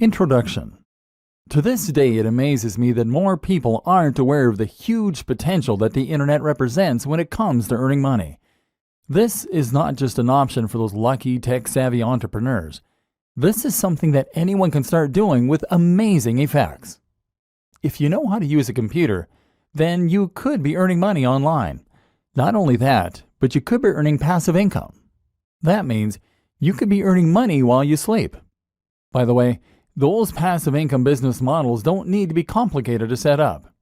Introduction. To this day, it amazes me that more people aren't aware of the huge potential that the internet represents when it comes to earning money. This is not just an option for those lucky, tech-savvy entrepreneurs. This is something that anyone can start doing with amazing effects. If you know how to use a computer, then you could be earning money online. Not only that, but you could be earning passive income. That means you could be earning money while you sleep. By the way, those passive income business models don't need to be complicated to set up.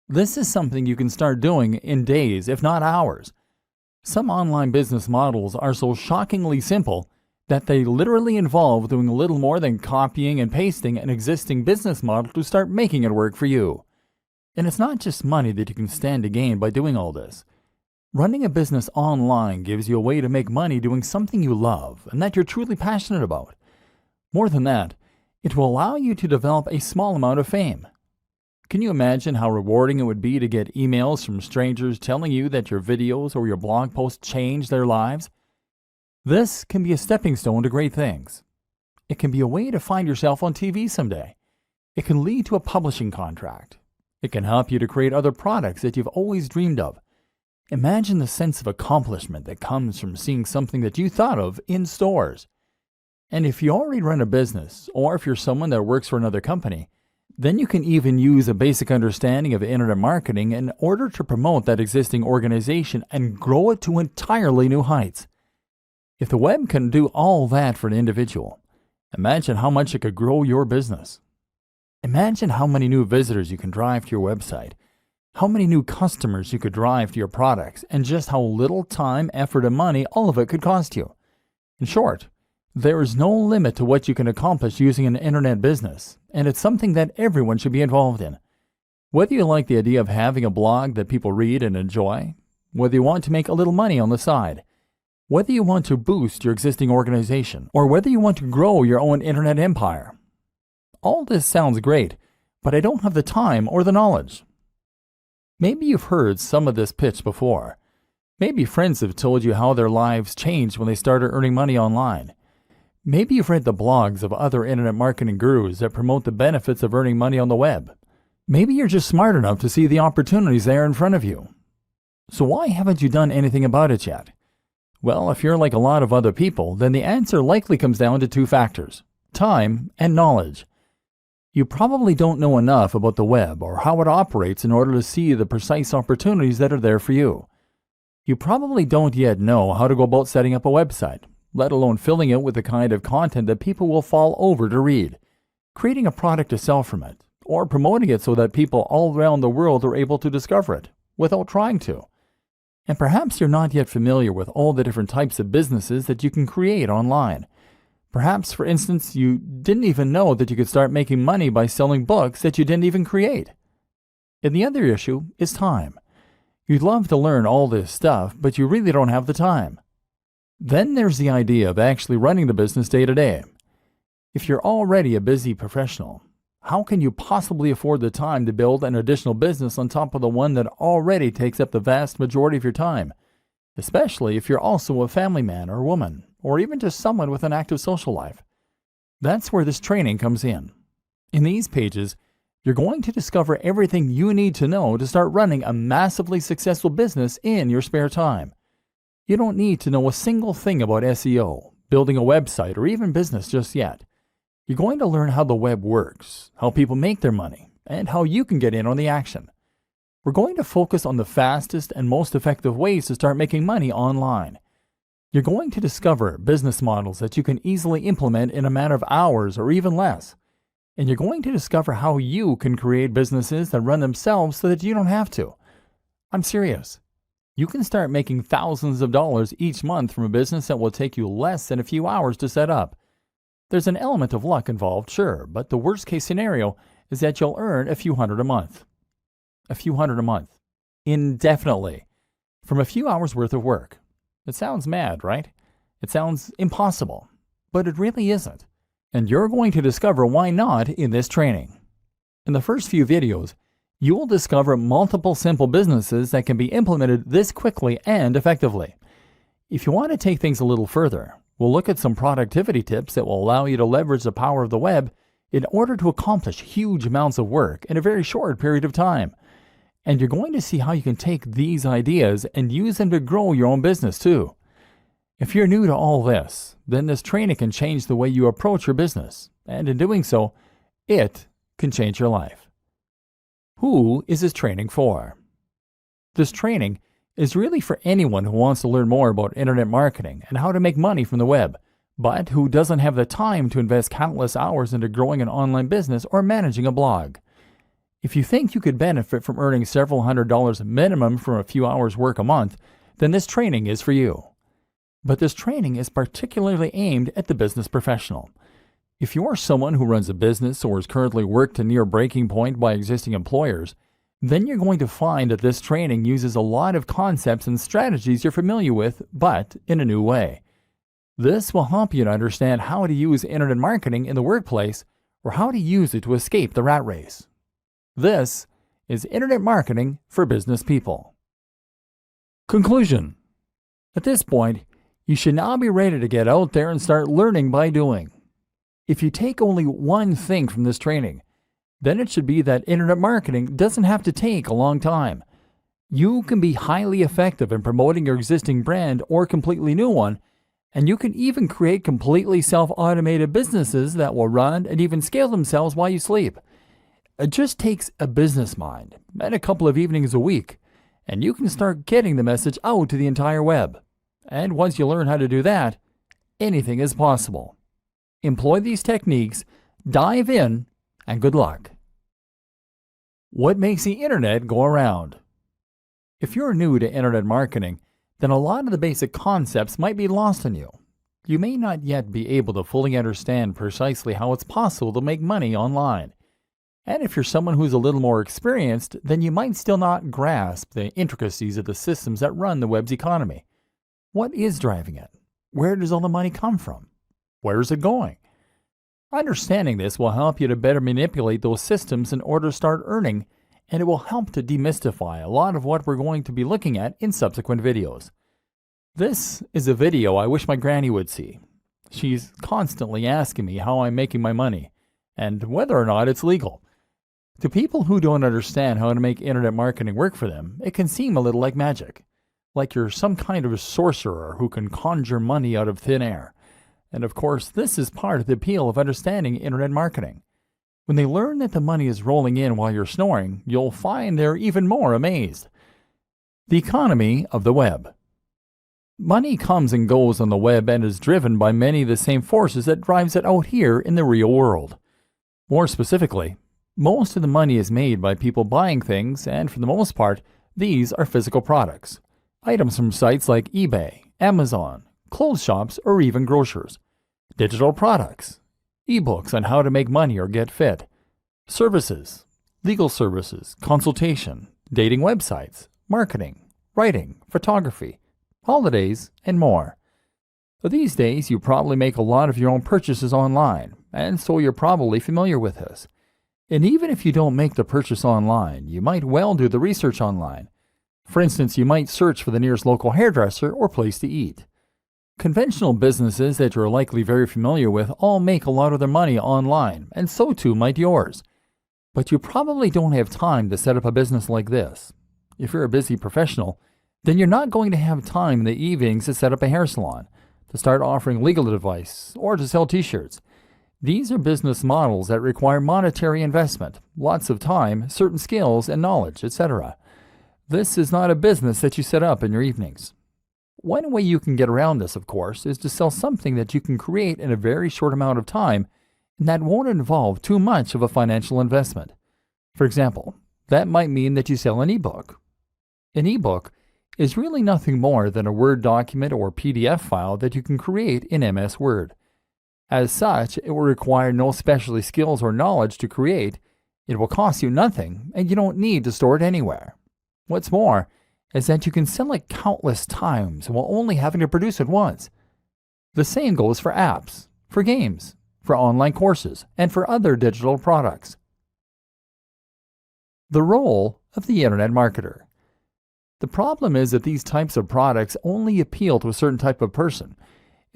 This is something you can start doing in days, if not hours. Some online business models are so shockingly simple that they literally involve doing little more than copying and pasting an existing business model to start making it work for you. And it's not just money that you can stand to gain by doing all this. Running a business online gives you a way to make money doing something you love and that you're truly passionate about. More than that, it will allow you to develop a small amount of fame. Can you imagine how rewarding it would be to get emails from strangers telling you that your videos or your blog posts changed their lives? This can be a stepping stone to great things. It can be a way to find yourself on TV someday. It can lead to a publishing contract. It can help you to create other products that you've always dreamed of. Imagine the sense of accomplishment that comes from seeing something that you thought of in stores. And if you already run a business, or if you're someone that works for another company, then you can even use a basic understanding of internet marketing in order to promote that existing organization and grow it to entirely new heights. If the web can do all that for an individual, imagine how much it could grow your business. Imagine how many new visitors you can drive to your website, how many new customers you could drive to your products, and just how little time, effort, and money all of it could cost you. In short, there is no limit to what you can accomplish using an internet business, and it's something that everyone should be involved in. Whether you like the idea of having a blog that people read and enjoy, whether you want to make a little money on the side, whether you want to boost your existing organization, or whether you want to grow your own internet empire. All this sounds great, but I don't have the time or the knowledge. Maybe you've heard some of this pitch before. Maybe friends have told you how their lives changed when they started earning money online. Maybe you've read the blogs of other internet marketing gurus that promote the benefits of earning money on the web. Maybe you're just smart enough to see the opportunities there in front of you. So why haven't you done anything about it yet? Well, if you're like a lot of other people, then the answer likely comes down to two factors: time and knowledge. You probably don't know enough about the web or how it operates in order to see the precise opportunities that are there for you. You probably don't yet know how to go about setting up a website, let alone filling it with the kind of content that people will fall over to read, creating a product to sell from it, or promoting it so that people all around the world are able to discover it without trying to. And perhaps you're not yet familiar with all the different types of businesses that you can create online. Perhaps, for instance, you didn't even know that you could start making money by selling books that you didn't even create. And the other issue is time. You'd love to learn all this stuff, but you really don't have the time. Then there's the idea of actually running the business day to day. If you're already a busy professional, how can you possibly afford the time to build an additional business on top of the one that already takes up the vast majority of your time, especially if you're also a family man or woman, or even just someone with an active social life? That's where this training comes in. In these pages, you're going to discover everything you need to know to start running a massively successful business in your spare time. You don't need to know a single thing about SEO, building a website, or even business just yet. You're going to learn how the web works, how people make their money, and how you can get in on the action. We're going to focus on the fastest and most effective ways to start making money online. You're going to discover business models that you can easily implement in a matter of hours or even less. And you're going to discover how you can create businesses that run themselves so that you don't have to. I'm serious. You can start making thousands of dollars each month from a business that will take you less than a few hours to set up. There's an element of luck involved, sure, but the worst case scenario is that you'll earn a few hundred a month. A few hundred a month. Indefinitely. From a few hours worth of work. It sounds mad, right? It sounds impossible. But it really isn't. And you're going to discover why not in this training. In the first few videos, you will discover multiple simple businesses that can be implemented this quickly and effectively. If you want to take things a little further, we'll look at some productivity tips that will allow you to leverage the power of the web in order to accomplish huge amounts of work in a very short period of time. And you're going to see how you can take these ideas and use them to grow your own business too. If you're new to all this, then this training can change the way you approach your business, and in doing so, it can change your life. Who is this training for? This training is really for anyone who wants to learn more about internet marketing and how to make money from the web, but who doesn't have the time to invest countless hours into growing an online business or managing a blog. If you think you could benefit from earning several $100s minimum from a few hours work a month, then this training is for you. But this training is particularly aimed at the business professional. If you are someone who runs a business or is currently worked to near breaking point by existing employers, then you're going to find that this training uses a lot of concepts and strategies you're familiar with, but in a new way. This will help you to understand how to use internet marketing in the workplace or how to use it to escape the rat race. This is Internet Marketing for Business People. Conclusion. At this point, you should now be ready to get out there and start learning by doing. If you take only one thing from this training, then it should be that internet marketing doesn't have to take a long time. You can be highly effective in promoting your existing brand or completely new one, and you can even create completely self-automated businesses that will run and even scale themselves while you sleep. It just takes a business mind and a couple of evenings a week, and you can start getting the message out to the entire web. And once you learn how to do that, anything is possible. Employ these techniques, dive in, and good luck. What makes the internet go around? If you're new to internet marketing, then a lot of the basic concepts might be lost on you. You may not yet be able to fully understand precisely how it's possible to make money online. And if you're someone who's a little more experienced, then you might still not grasp the intricacies of the systems that run the web's economy. What is driving it? Where does all the money come from? Where is it going? Understanding this will help you to better manipulate those systems in order to start earning, and it will help to demystify a lot of what we're going to be looking at in subsequent videos. This is a video I wish my granny would see. She's constantly asking me how I'm making my money, and whether or not it's legal. To people who don't understand how to make internet marketing work for them, it can seem a little like magic. Like you're some kind of a sorcerer who can conjure money out of thin air. And of course, this is part of the appeal of understanding internet marketing. When they learn that the money is rolling in while you're snoring, you'll find they're even more amazed. The economy of the web. Money comes and goes on the web and is driven by many of the same forces that drives it out here in the real world. More specifically, most of the money is made by people buying things, and for the most part, these are physical products. Items from sites like eBay, Amazon, clothes shops, or even grocers. Digital products, ebooks on how to make money or get fit, services, legal services, consultation, dating websites, marketing, writing, photography, holidays, and more. These days, you probably make a lot of your own purchases online, and so you're probably familiar with this. And even if you don't make the purchase online, you might well do the research online. For instance, you might search for the nearest local hairdresser or place to eat. Conventional businesses that you're likely very familiar with all make a lot of their money online, and so too might yours. But you probably don't have time to set up a business like this. If you're a busy professional, then you're not going to have time in the evenings to set up a hair salon, to start offering legal advice, or to sell t-shirts. These are business models that require monetary investment, lots of time, certain skills and knowledge, etc. This is not a business that you set up in your evenings. One way you can get around this, of course, is to sell something that you can create in a very short amount of time and that won't involve too much of a financial investment. For example, that might mean that you sell an ebook. An ebook is really nothing more than a Word document or PDF file that you can create in MS Word. As such, it will require no specialty skills or knowledge to create, it will cost you nothing, and you don't need to store it anywhere. What's more is that you can sell it countless times while only having to produce it once. The same goes for apps, for games, for online courses, and for other digital products. The role of the internet marketer. The problem is that these types of products only appeal to a certain type of person.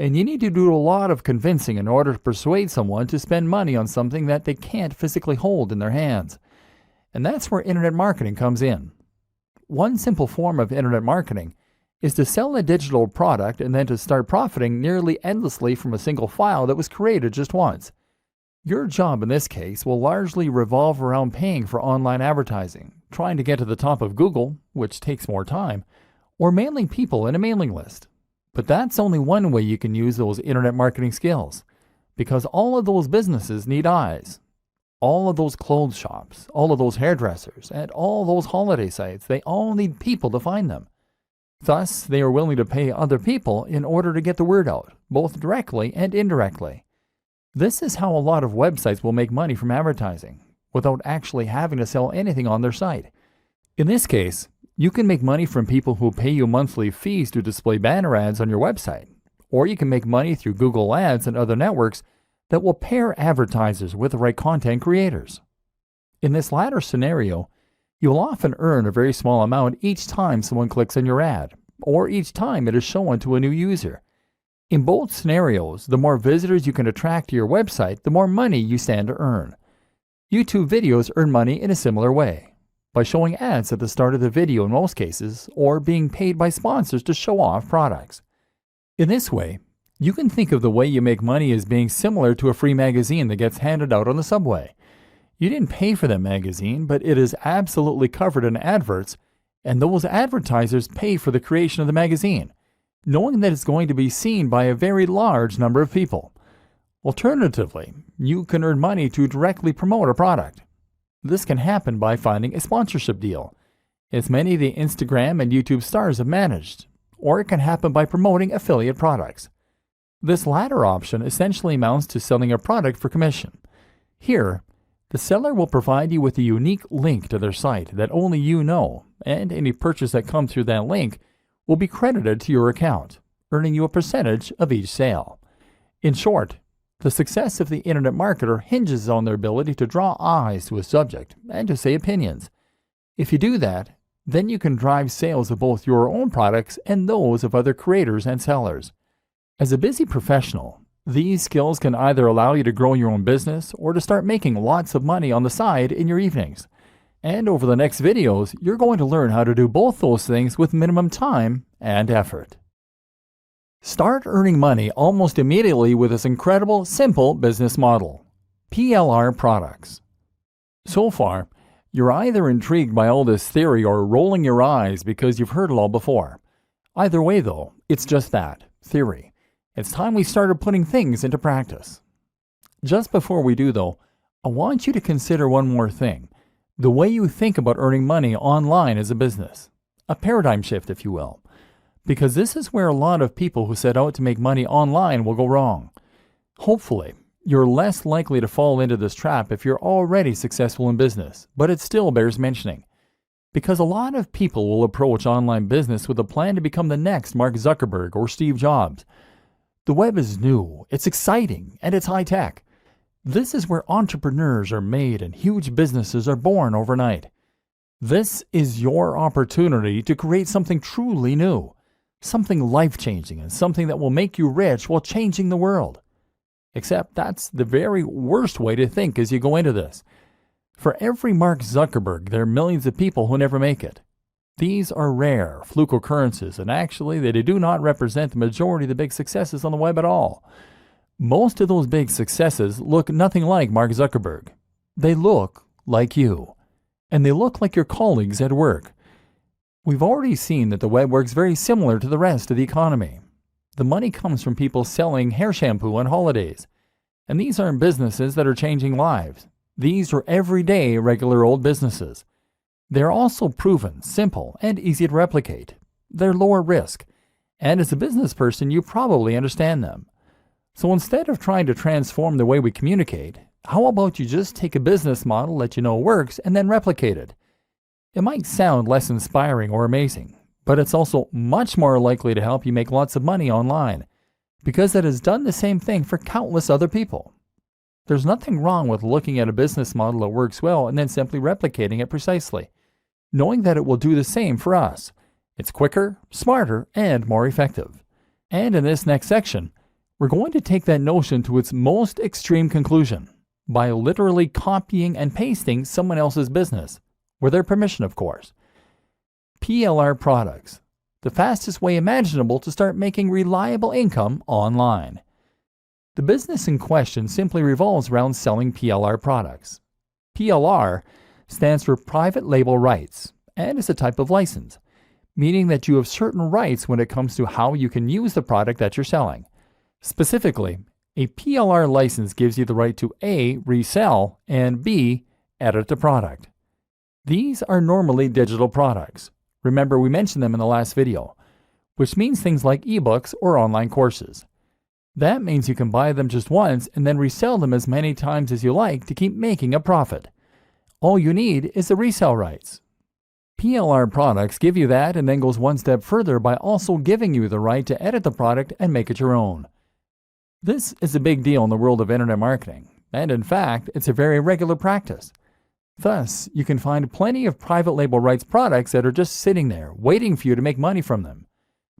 And you need to do a lot of convincing in order to persuade someone to spend money on something that they can't physically hold in their hands. And that's where internet marketing comes in. One simple form of internet marketing is to sell a digital product and then to start profiting nearly endlessly from a single file that was created just once. Your job in this case will largely revolve around paying for online advertising, trying to get to the top of Google, which takes more time, or mailing people in a mailing list. But that's only one way you can use those internet marketing skills, because all of those businesses need eyes. All of those clothes shops, all of those hairdressers, and all those holiday sites, they all need people to find them. Thus, they are willing to pay other people in order to get the word out, both directly and indirectly. This is how a lot of websites will make money from advertising, without actually having to sell anything on their site. In this case, you can make money from people who pay you monthly fees to display banner ads on your website, or you can make money through Google Ads and other networks that will pair advertisers with the right content creators. In this latter scenario, you'll often earn a very small amount each time someone clicks on your ad, or each time it is shown to a new user. In both scenarios, the more visitors you can attract to your website, the more money you stand to earn. YouTube videos earn money in a similar way, by showing ads at the start of the video in most cases, or being paid by sponsors to show off products. In this way, you can think of the way you make money as being similar to a free magazine that gets handed out on the subway. You didn't pay for that magazine, but it is absolutely covered in adverts, and those advertisers pay for the creation of the magazine, knowing that it's going to be seen by a very large number of people. Alternatively, you can earn money to directly promote a product. This can happen by finding a sponsorship deal, as many of the Instagram and YouTube stars have managed, or it can happen by promoting affiliate products. This latter option essentially amounts to selling a product for commission. Here, the seller will provide you with a unique link to their site that only you know, and any purchase that comes through that link will be credited to your account, earning you a percentage of each sale. In short, the success of the internet marketer hinges on their ability to draw eyes to a subject and to say opinions. If you do that, then you can drive sales of both your own products and those of other creators and sellers. As a busy professional, these skills can either allow you to grow your own business or to start making lots of money on the side in your evenings. And over the next videos, you're going to learn how to do both those things with minimum time and effort. Start earning money almost immediately with this incredible, simple business model. PLR products. So far, you're either intrigued by all this theory or rolling your eyes because you've heard it all before. Either way though, it's just that, theory. It's time we started putting things into practice. Just before we do though, I want you to consider one more thing. The way you think about earning money online as a business. A paradigm shift, if you will. Because this is where a lot of people who set out to make money online will go wrong. Hopefully, you're less likely to fall into this trap if you're already successful in business, but it still bears mentioning. Because a lot of people will approach online business with a plan to become the next Mark Zuckerberg or Steve Jobs. The web is new, it's exciting, and it's high-tech. This is where entrepreneurs are made and huge businesses are born overnight. This is your opportunity to create something truly new, something life-changing, and something that will make you rich while changing the world. Except that's the very worst way to think as you go into this. For every Mark Zuckerberg, there are millions of people who never make it. These are rare, fluke occurrences, and actually they do not represent the majority of the big successes on the web at all. Most of those big successes look nothing like Mark Zuckerberg. They look like you. And they look like your colleagues at work. We've already seen that the web works very similar to the rest of the economy. The money comes from people selling hair shampoo on holidays. And these aren't businesses that are changing lives. These are everyday, regular old businesses. They're also proven, simple, and easy to replicate. They're lower risk. And as a business person, you probably understand them. So instead of trying to transform the way we communicate, how about you just take a business model that you know works and then replicate it? It might sound less inspiring or amazing, but it's also much more likely to help you make lots of money online, because it has done the same thing for countless other people. There's nothing wrong with looking at a business model that works well and then simply replicating it precisely, knowing that it will do the same for us. It's quicker, smarter, and more effective. And in this next section, We're going to take that notion to its most extreme conclusion by literally copying and pasting someone else's business, with their permission, of course. PLR products, the fastest way imaginable to start making reliable income online. The business in question simply revolves around selling PLR products. PLR stands for Private Label Rights and is a type of license, meaning that you have certain rights when it comes to how you can use the product that you're selling. Specifically, a PLR license gives you the right to A. resell, and B. edit the product. These are normally digital products. Remember, we mentioned them in the last video, which means things like ebooks or online courses. That means you can buy them just once and then resell them as many times as you like to keep making a profit. All you need is the resale rights. PLR products give you that and then goes one step further by also giving you the right to edit the product and make it your own. This is a big deal in the world of internet marketing, and in fact, it's a very regular practice. Thus, you can find plenty of private label rights products that are just sitting there, waiting for you to make money from them.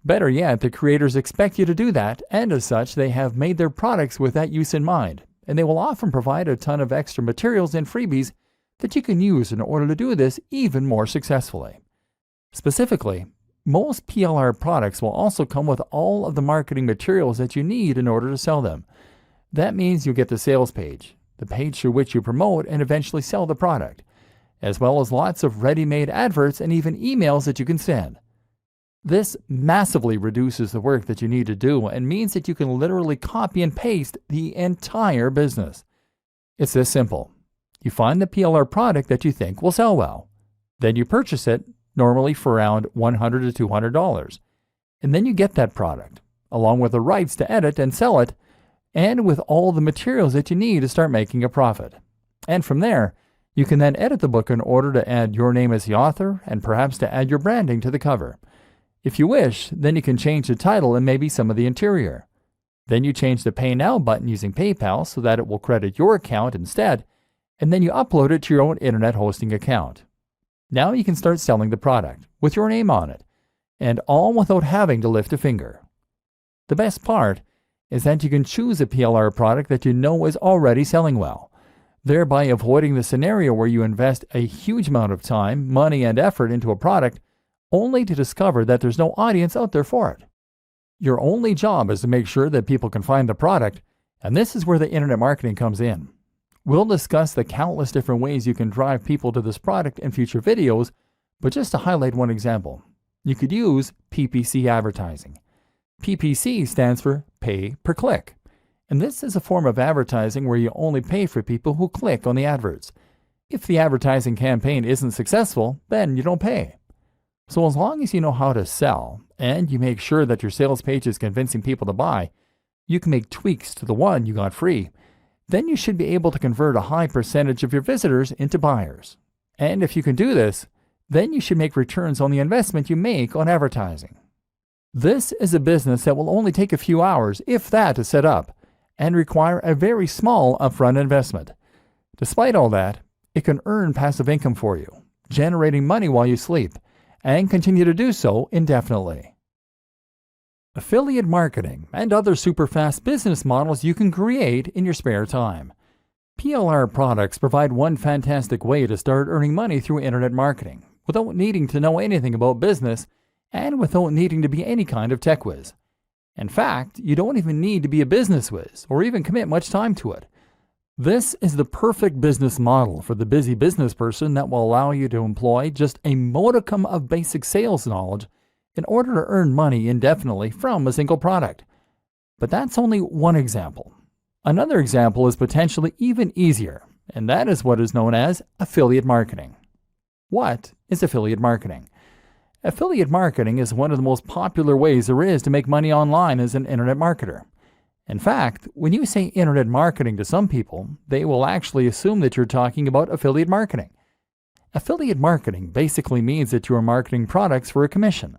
Better yet, the creators expect you to do that, and as such, they have made their products with that use in mind, and they will often provide a ton of extra materials and freebies that you can use in order to do this even more successfully. Specifically, most PLR products will also come with all of the marketing materials that you need in order to sell them. That means you'll get the sales page, the page through which you promote and eventually sell the product, as well as lots of ready-made adverts and even emails that you can send. This massively reduces the work that you need to do and means that you can literally copy and paste the entire business. It's this simple. You find the PLR product that you think will sell well. Then you purchase it, normally for around $100 to $200. And then you get that product, along with the rights to edit and sell it, and with all the materials that you need to start making a profit. And from there, you can then edit the book in order to add your name as the author and perhaps to add your branding to the cover. If you wish, then you can change the title and maybe some of the interior. Then you change the Pay Now button using PayPal so that it will credit your account instead, and then you upload it to your own internet hosting account. Now you can start selling the product with your name on it, and all without having to lift a finger. The best part is that you can choose a PLR product that you know is already selling well, thereby avoiding the scenario where you invest a huge amount of time, money, and effort into a product only to discover that there's no audience out there for it. Your only job is to make sure that people can find the product, and this is where the internet marketing comes in. We'll discuss the countless different ways you can drive people to this product in future videos, but just to highlight one example, you could use PPC advertising. PPC stands for pay per click, and this is a form of advertising where you only pay for people who click on the adverts. If the advertising campaign isn't successful, then you don't pay. So as long as you know how to sell, and you make sure that your sales page is convincing people to buy, you can make tweaks to the one you got free. Then you should be able to convert a high percentage of your visitors into buyers. And if you can do this, then you should make returns on the investment you make on advertising. This is a business that will only take a few hours, if that, to set up, and require a very small upfront investment. Despite all that, it can earn passive income for you, generating money while you sleep, and continue to do so indefinitely. Affiliate marketing and other super fast business models you can create in your spare time. PLR products provide one fantastic way to start earning money through internet marketing without needing to know anything about business and without needing to be any kind of tech whiz. In fact, you don't even need to be a business whiz or even commit much time to it. This is the perfect business model for the busy business person that will allow you to employ just a modicum of basic sales knowledge in order to earn money indefinitely from a single product. But that's only one example. Another example is potentially even easier, and that is what is known as affiliate marketing. What is affiliate marketing? Affiliate marketing is one of the most popular ways there is to make money online as an internet marketer. In fact, when you say internet marketing to some people, they will actually assume that you're talking about affiliate marketing. Affiliate marketing basically means that you are marketing products for a commission.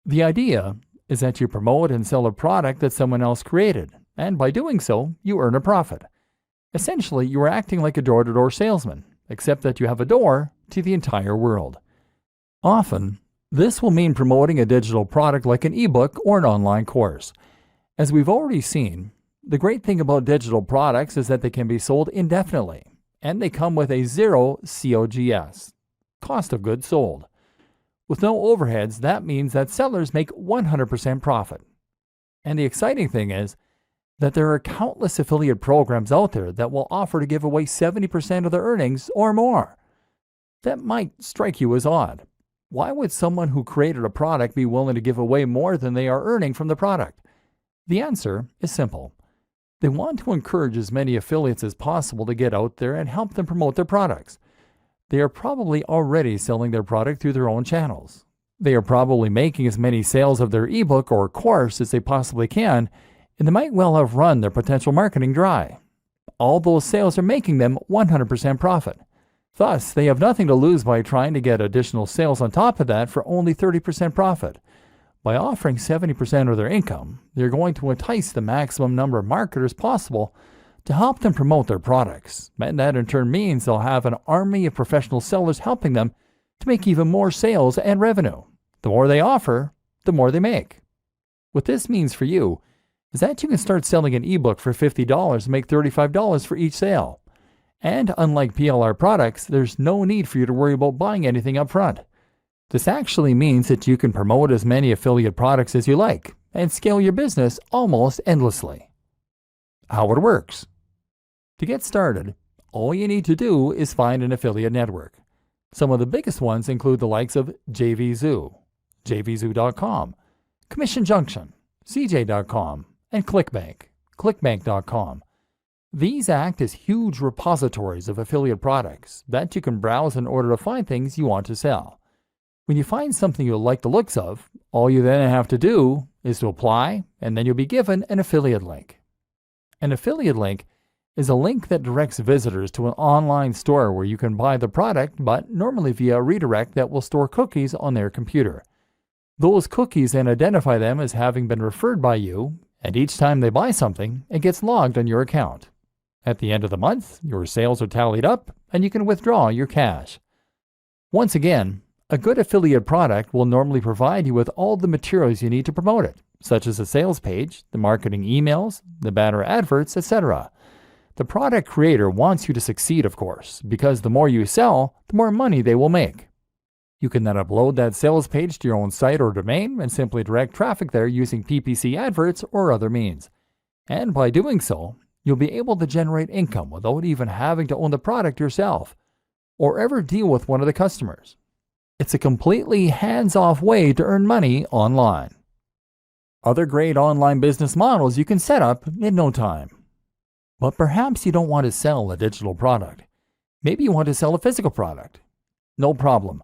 The idea is that you promote and sell a product that someone else created, and by doing so, you earn a profit. Essentially, you are acting like a door-to-door salesman, except that you have a door to the entire world. Often, this will mean promoting a digital product like an ebook or an online course. As we've already seen, The great thing about digital products is that they can be sold indefinitely, and they come with a zero COGS, cost of goods sold. With no overheads, that means that sellers make 100% profit. And the exciting thing is that there are countless affiliate programs out there that will offer to give away 70% of their earnings or more. That might strike you as odd. Why would someone who created a product be willing to give away more than they are earning from the product? The answer is simple. They want to encourage as many affiliates as possible to get out there and help them promote their products. They are probably already selling their product through their own channels. They are probably making as many sales of their ebook or course as they possibly can, and they might well have run their potential marketing dry. All those sales are making them 100% profit. Thus, they have nothing to lose by trying to get additional sales on top of that for only 30% profit. By offering 70% of their income, they're going to entice the maximum number of marketers possible to help them promote their products, and that in turn means they'll have an army of professional sellers helping them to make even more sales and revenue. The more they offer, the more they make. What this means for you is that you can start selling an ebook for $50 and make $35 for each sale. And unlike PLR products, there's no need for you to worry about buying anything up front. This actually means that you can promote as many affiliate products as you like and scale your business almost endlessly. How it works. To get started, all you need to do is find an affiliate network. Some of the biggest ones include the likes of JVZoo, JVZoo.com, Commission Junction, CJ.com, and ClickBank, ClickBank.com. These act as huge repositories of affiliate products that you can browse in order to find things you want to sell. When you find something you like the looks of, all you then have to do is to apply, and then you'll be given an affiliate link. An affiliate link is a link that directs visitors to an online store where you can buy the product, but normally via a redirect that will store cookies on their computer. Those cookies then identify them as having been referred by you, and each time they buy something, it gets logged on your account. At the end of the month, your sales are tallied up, and you can withdraw your cash. Once again, a good affiliate product will normally provide you with all the materials you need to promote it, such as a sales page, the marketing emails, the banner adverts, etc. The product creator wants you to succeed, of course, because the more you sell, the more money they will make. You can then upload that sales page to your own site or domain and simply direct traffic there using PPC adverts or other means. And by doing so, you'll be able to generate income without even having to own the product yourself or ever deal with one of the customers. It's a completely hands-off way to earn money online. Other great online business models you can set up in no time. But perhaps you don't want to sell a digital product. Maybe you want to sell a physical product. No problem.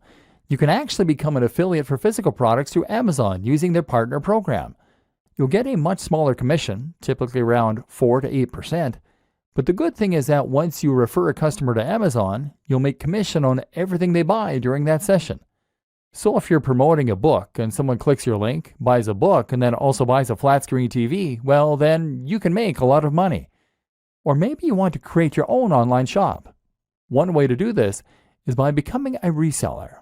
You can actually become an affiliate for physical products through Amazon using their partner program. You'll get a much smaller commission, typically around 4 to 8%. But the good thing is that once you refer a customer to Amazon, you'll make commission on everything they buy during that session. So if you're promoting a book and someone clicks your link, buys a book, and then also buys a flat screen TV, well, then you can make a lot of money. Or maybe you want to create your own online shop. One way to do this is by becoming a reseller.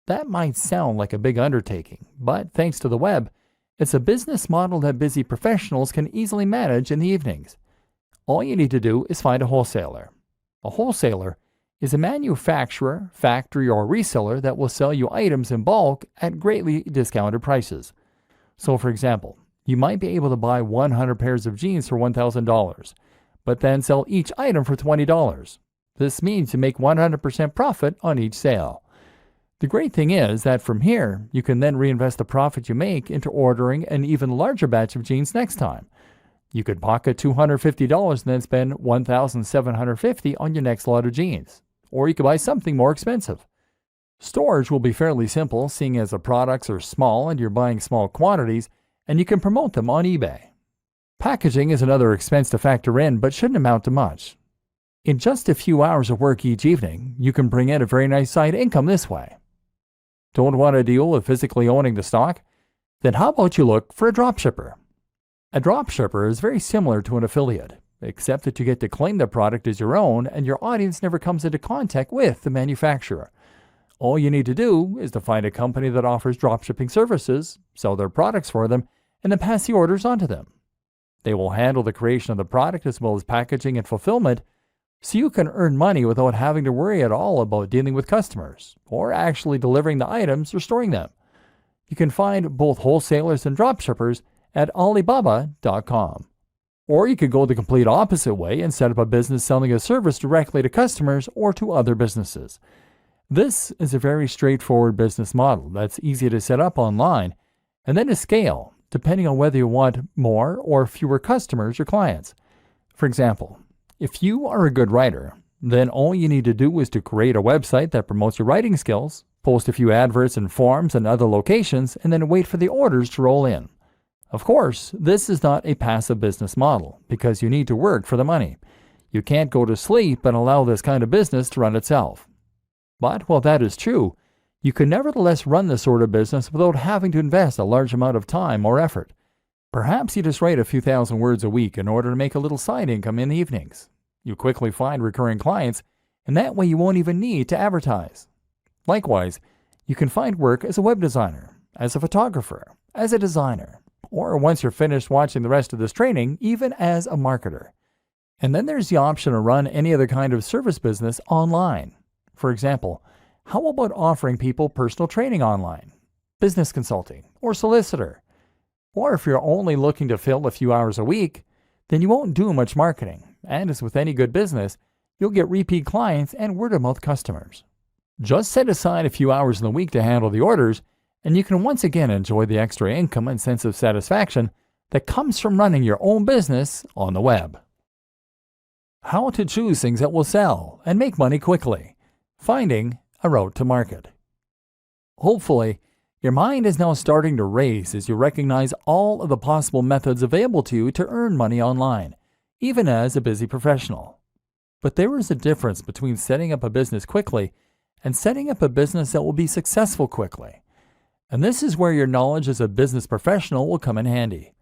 That might sound like a big undertaking, but thanks to the web, it's a business model that busy professionals can easily manage in the evenings. All you need to do is find a wholesaler. A wholesaler is a manufacturer, factory, or reseller that will sell you items in bulk at greatly discounted prices. So for example, you might be able to buy 100 pairs of jeans for $1,000, but then sell each item for $20. This means you make 100% profit on each sale. The great thing is that from here, you can then reinvest the profit you make into ordering an even larger batch of jeans next time. You could pocket $250 and then spend $1,750 on your next lot of jeans. Or you could buy something more expensive. Storage will be fairly simple, seeing as the products are small and you're buying small quantities, and you can promote them on eBay. Packaging is another expense to factor in, but shouldn't amount to much. In just a few hours of work each evening, you can bring in a very nice side income this way. Don't want to deal with physically owning the stock? Then how about you look for a dropshipper? A dropshipper is very similar to an affiliate, except that you get to claim the product as your own and your audience never comes into contact with the manufacturer. All you need to do is to find a company that offers dropshipping services, sell their products for them, and then pass the orders on to them. They will handle the creation of the product as well as packaging and fulfillment, so you can earn money without having to worry at all about dealing with customers or actually delivering the items or storing them. You can find both wholesalers and dropshippers at Alibaba.com. Or you could go the complete opposite way and set up a business selling a service directly to customers or to other businesses. This is a very straightforward business model that's easy to set up online and then to scale, depending on whether you want more or fewer customers or clients. For example, if you are a good writer, then all you need to do is to create a website that promotes your writing skills, post a few adverts in forums and other locations, and then wait for the orders to roll in. Of course, this is not a passive business model because you need to work for the money. You can't go to sleep and allow this kind of business to run itself. But while that is true, you can nevertheless run this sort of business without having to invest a large amount of time or effort. Perhaps you just write a few thousand words a week in order to make a little side income in the evenings. You quickly find recurring clients, and that way you won't even need to advertise. Likewise, you can find work as a web designer, as a photographer, as a designer, or once you're finished watching the rest of this training, even as a marketer. And then there's the option to run any other kind of service business online. For example, how about offering people personal training online, business consulting, or solicitor? Or if you're only looking to fill a few hours a week, then you won't do much marketing. And as with any good business, you'll get repeat clients and word-of-mouth customers. Just set aside a few hours in the week to handle the orders, and you can once again enjoy the extra income and sense of satisfaction that comes from running your own business on the web. How to choose things that will sell and make money quickly. Finding a route to market. Hopefully, your mind is now starting to race as you recognize all of the possible methods available to you to earn money online, even as a busy professional. But there is a difference between setting up a business quickly and setting up a business that will be successful quickly. And this is where your knowledge as a business professional will come in handy.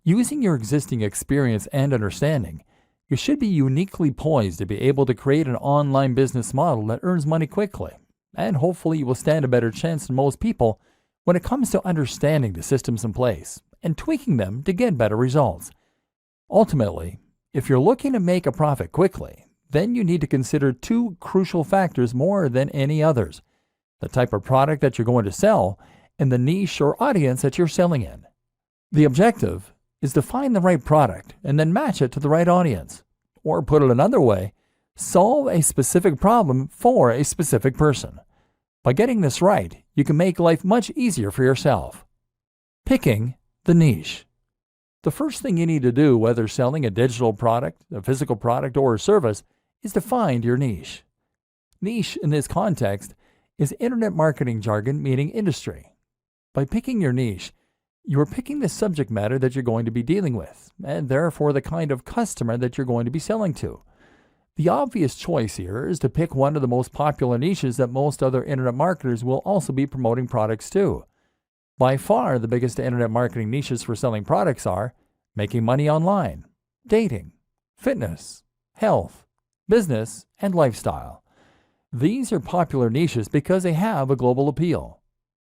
Using your existing experience and understanding, you should be uniquely poised to be able to create an online business model that earns money quickly, and hopefully you will stand a better chance than most people when it comes to understanding the systems in place and tweaking them to get better results. Ultimately, if you're looking to make a profit quickly, then you need to consider two crucial factors more than any others: the type of product that you're going to sell and the niche or audience that you're selling in. The objective is to find the right product and then match it to the right audience. Or put it another way, solve a specific problem for a specific person. By getting this right, you can make life much easier for yourself. Picking the niche. The first thing you need to do, whether selling a digital product, a physical product, or a service, is to find your niche. Niche in this context is internet marketing jargon meaning industry. By picking your niche, you are picking the subject matter that you're going to be dealing with, and therefore the kind of customer that you're going to be selling to. The obvious choice here is to pick one of the most popular niches that most other internet marketers will also be promoting products to. By far, the biggest internet marketing niches for selling products are making money online, dating, fitness, health, business, and lifestyle. These are popular niches because they have a global appeal.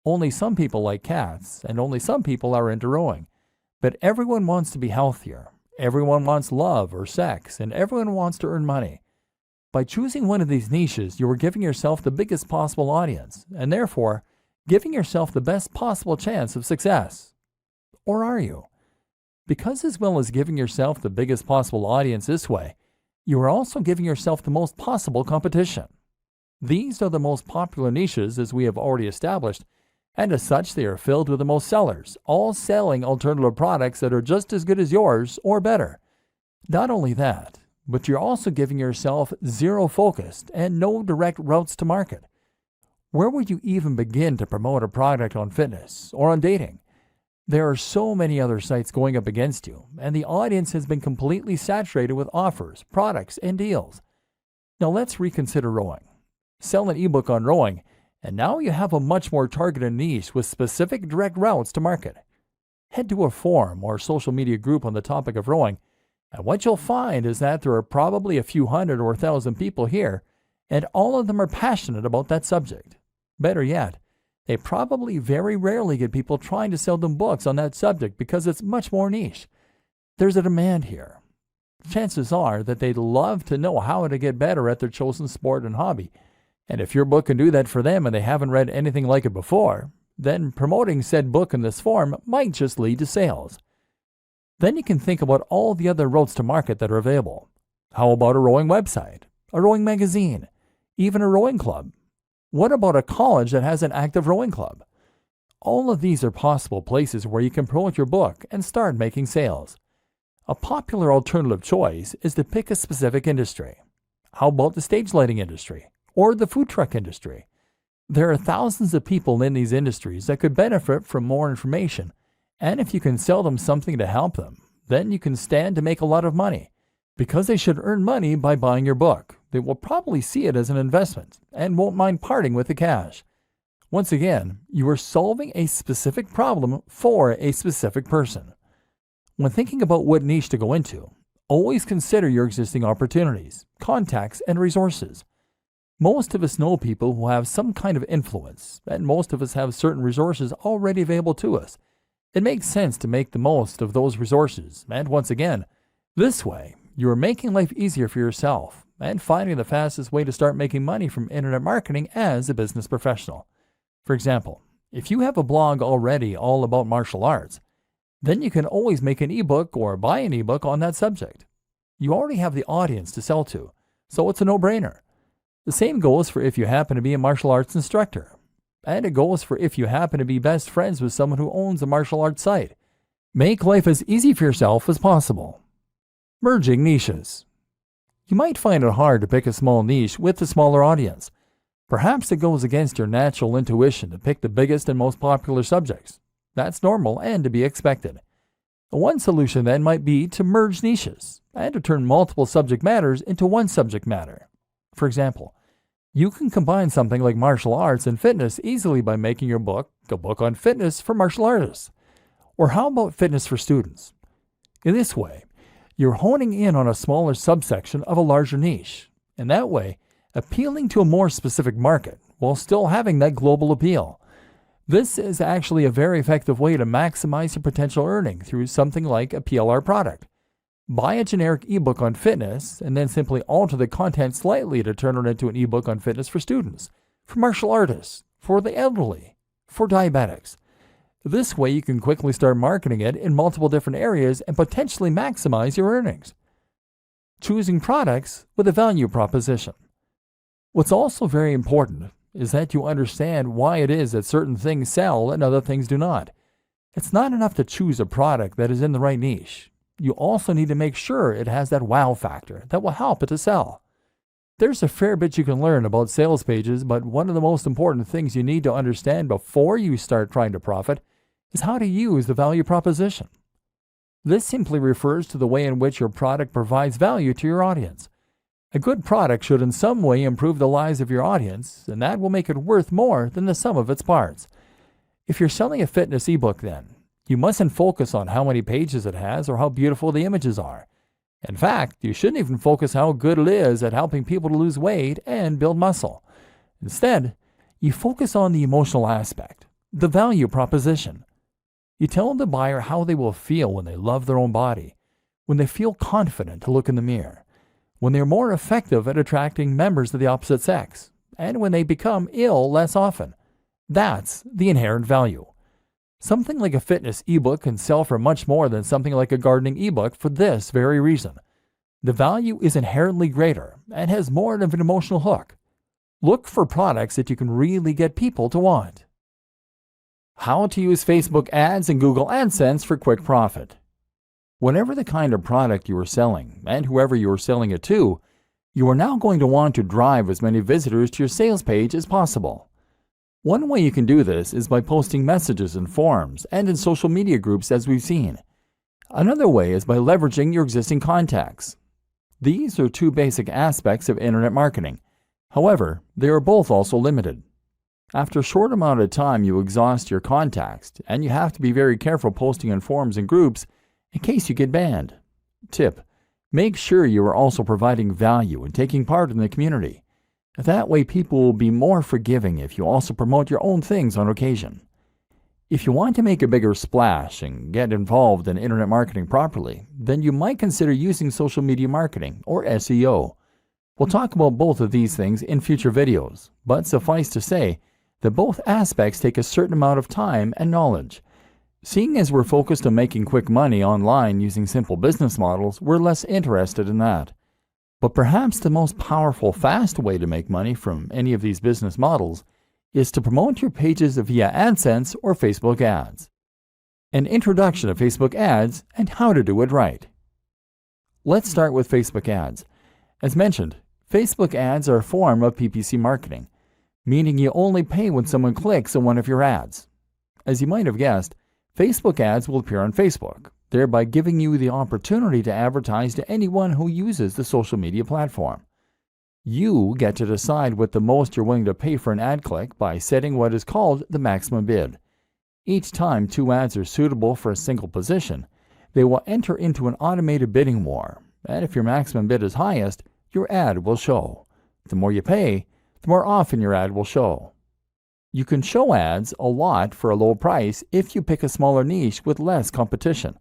Only some people like cats, and only some people are into rowing. But everyone wants to be healthier. Everyone wants love or sex, and everyone wants to earn money. By choosing one of these niches, you are giving yourself the biggest possible audience, and therefore, giving yourself the best possible chance of success. Or are you? Because as well as giving yourself the biggest possible audience this way, you are also giving yourself the most possible competition. These are the most popular niches, as we have already established, and as such they are filled with the most sellers, all selling alternative products that are just as good as yours or better. Not only that, but you're also giving yourself zero focused and no direct routes to market. Where would you even begin to promote a product on fitness or on dating? There are so many other sites going up against you, and the audience has been completely saturated with offers, products, and deals. Now let's reconsider rowing. Sell an ebook on rowing, and now you have a much more targeted niche with specific direct routes to market. Head to a forum or social media group on the topic of rowing, and what you'll find is that there are probably a few hundred or 1,000 people here, and all of them are passionate about that subject. Better yet, they probably very rarely get people trying to sell them books on that subject because it's much more niche. there's a demand here. Chances are that they'd love to know how to get better at their chosen sport and hobby. And if your book can do that for them and they haven't read anything like it before, then promoting said book in this form might just lead to sales. Then you can think about all the other routes to market that are available. How about a rowing website, a rowing magazine, even a rowing club? What about a college that has an active rowing club? All of these are possible places where you can promote your book and start making sales. A popular alternative choice is to pick a specific industry. How about the stage lighting industry or the food truck industry? There are thousands of people in these industries that could benefit from more information, and if you can sell them something to help them, then you can stand to make a lot of money. Because they should earn money by buying your book, they will probably see it as an investment and won't mind parting with the cash. Once again, you are solving a specific problem for a specific person. When thinking about what niche to go into, always consider your existing opportunities, contacts, and resources. Most of us know people who have some kind of influence, and most of us have certain resources already available to us. It makes sense to make the most of those resources, and once again, this way, you are making life easier for yourself and finding the fastest way to start making money from internet marketing as a business professional. For example, if you have a blog already all about martial arts, then you can always make an ebook or buy an ebook on that subject. You already have the audience to sell to, so it's a no-brainer. The same goes for if you happen to be a martial arts instructor. And it goes for if you happen to be best friends with someone who owns a martial arts site. Make life as easy for yourself as possible. Merging niches. You might find it hard to pick a small niche with a smaller audience. Perhaps it goes against your natural intuition to pick the biggest and most popular subjects. That's normal and to be expected. One solution then might be to merge niches and to turn multiple subject matters into one subject matter. For example, you can combine something like martial arts and fitness easily by making your book a book on fitness for martial artists. Or how about fitness for students? In this way, you're honing in on a smaller subsection of a larger niche, and that way, appealing to a more specific market while still having that global appeal. This is actually a very effective way to maximize your potential earning through something like a PLR product. Buy a generic ebook on fitness and then simply alter the content slightly to turn it into an ebook on fitness for students, for martial artists, for the elderly, for diabetics. This way you can quickly start marketing it in multiple different areas and potentially maximize your earnings. Choosing products with a value proposition. What's also very important is that you understand why it is that certain things sell and other things do not. It's not enough to choose a product that is in the right niche. You also need to make sure it has that wow factor that will help it to sell. There's a fair bit you can learn about sales pages, but one of the most important things you need to understand before you start trying to profit is how to use the value proposition. This simply refers to the way in which your product provides value to your audience. A good product should in some way improve the lives of your audience, and that will make it worth more than the sum of its parts. If you're selling a fitness ebook then, you mustn't focus on how many pages it has or how beautiful the images are. In fact, you shouldn't even focus how good it is at helping people to lose weight and build muscle. Instead, you focus on the emotional aspect, the value proposition. You tell the buyer how they will feel when they love their own body, when they feel confident to look in the mirror, when they're more effective at attracting members of the opposite sex, and when they become ill less often. That's the inherent value. Something like a fitness ebook can sell for much more than something like a gardening ebook for this very reason. The value is inherently greater and has more of an emotional hook. Look for products that you can really get people to want. How to use Facebook ads and Google AdSense for quick profit. Whatever the kind of product you are selling and whoever you are selling it to, you are now going to want to drive as many visitors to your sales page as possible. One way you can do this is by posting messages in forums and in social media groups as we've seen. Another way is by leveraging your existing contacts. These are two basic aspects of internet marketing. However, they are both also limited. After a short amount of time you exhaust your contacts, and you have to be very careful posting in forums and groups in case you get banned. Tip: make sure you are also providing value and taking part in the community. That way people will be more forgiving if you also promote your own things on occasion. If you want to make a bigger splash and get involved in internet marketing properly, then you might consider using social media marketing, or SEO. We'll talk about both of these things in future videos, but suffice to say that both aspects take a certain amount of time and knowledge. Seeing as we're focused on making quick money online using simple business models, we're less interested in that. But perhaps the most powerful, fast way to make money from any of these business models is to promote your pages via AdSense or Facebook ads. An introduction to Facebook ads and how to do it right. Let's start with Facebook ads. As mentioned, Facebook ads are a form of PPC marketing, meaning you only pay when someone clicks on one of your ads. As you might have guessed, Facebook ads will appear on Facebook, thereby giving you the opportunity to advertise to anyone who uses the social media platform. You get to decide what the most you're willing to pay for an ad click by setting what is called the maximum bid. Each time two ads are suitable for a single position, they will enter into an automated bidding war, and if your maximum bid is highest, your ad will show. The more you pay, the more often your ad will show. You can show ads a lot for a low price if you pick a smaller niche with less competition.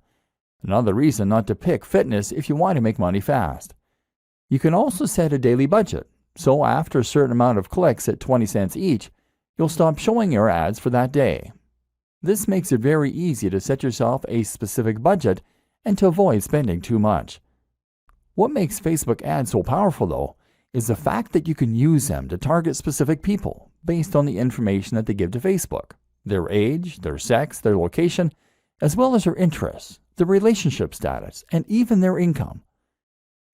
Another reason not to pick fitness if you want to make money fast. You can also set a daily budget, so after a certain amount of clicks at 20 cents each, you'll stop showing your ads for that day. This makes it very easy to set yourself a specific budget and to avoid spending too much. What makes Facebook ads so powerful, though, is the fact that you can use them to target specific people based on the information that they give to Facebook, their age, their sex, their location, as well as their interests, their relationship status, and even their income.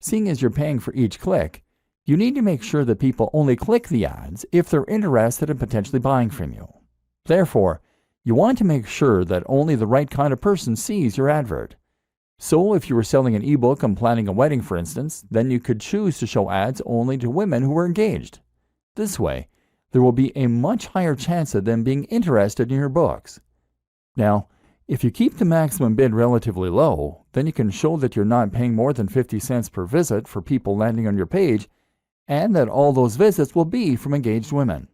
Seeing as you're paying for each click, you need to make sure that people only click the ads if they're interested in potentially buying from you. Therefore, you want to make sure that only the right kind of person sees your advert. So if you were selling an ebook on planning a wedding, for instance, then you could choose to show ads only to women who are engaged. This way, there will be a much higher chance of them being interested in your books. Now, if you keep the maximum bid relatively low, then you can show that you're not paying more than 50 cents per visit for people landing on your page, and that all those visits will be from engaged women.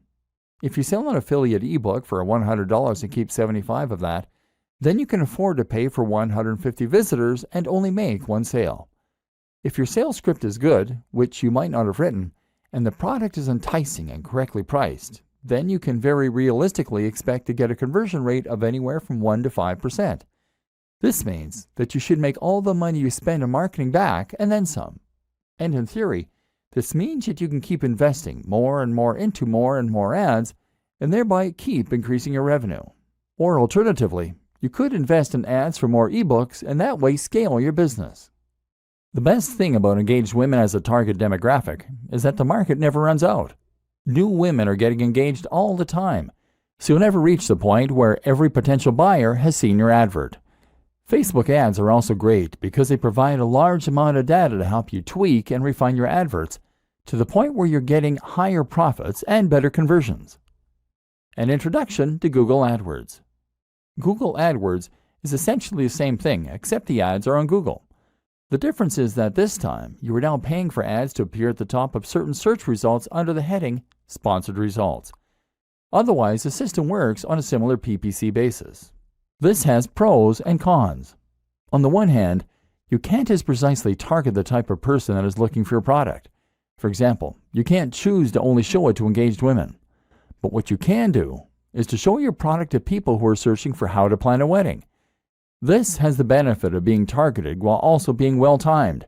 If you sell an affiliate ebook for $100 and keep 75 of that, then you can afford to pay for 150 visitors and only make one sale. If your sales script is good, which you might not have written, and the product is enticing and correctly priced, then you can very realistically expect to get a conversion rate of anywhere from 1 to 5%. This means that you should make all the money you spend on marketing back and then some. And in theory, this means that you can keep investing more and more into more and more ads and thereby keep increasing your revenue. Or alternatively, you could invest in ads for more ebooks and that way scale your business. The best thing about engaged women as a target demographic is that the market never runs out. New women are getting engaged all the time, so you'll never reach the point where every potential buyer has seen your advert. Facebook ads are also great because they provide a large amount of data to help you tweak and refine your adverts to the point where you're getting higher profits and better conversions. An introduction to Google AdWords. Google AdWords is essentially the same thing, except the ads are on Google. The difference is that this time, you are now paying for ads to appear at the top of certain search results under the heading Sponsored Results. Otherwise, the system works on a similar PPC basis. This has pros and cons. On the one hand, you can't as precisely target the type of person that is looking for your product. For example, you can't choose to only show it to engaged women. But what you can do is to show your product to people who are searching for how to plan a wedding. This has the benefit of being targeted while also being well-timed.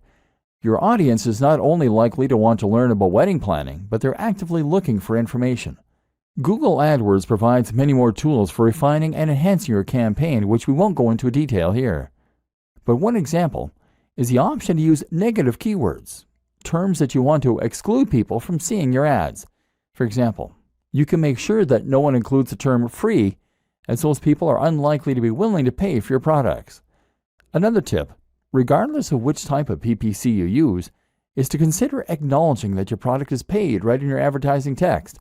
Your audience is not only likely to want to learn about wedding planning, but they're actively looking for information. Google AdWords provides many more tools for refining and enhancing your campaign, which we won't go into detail here. But one example is the option to use negative keywords, terms that you want to exclude people from seeing your ads. For example, you can make sure that no one includes the term free, as those people are unlikely to be willing to pay for your products. Another tip, regardless of which type of PPC you use, is to consider acknowledging that your product is paid right in your advertising text.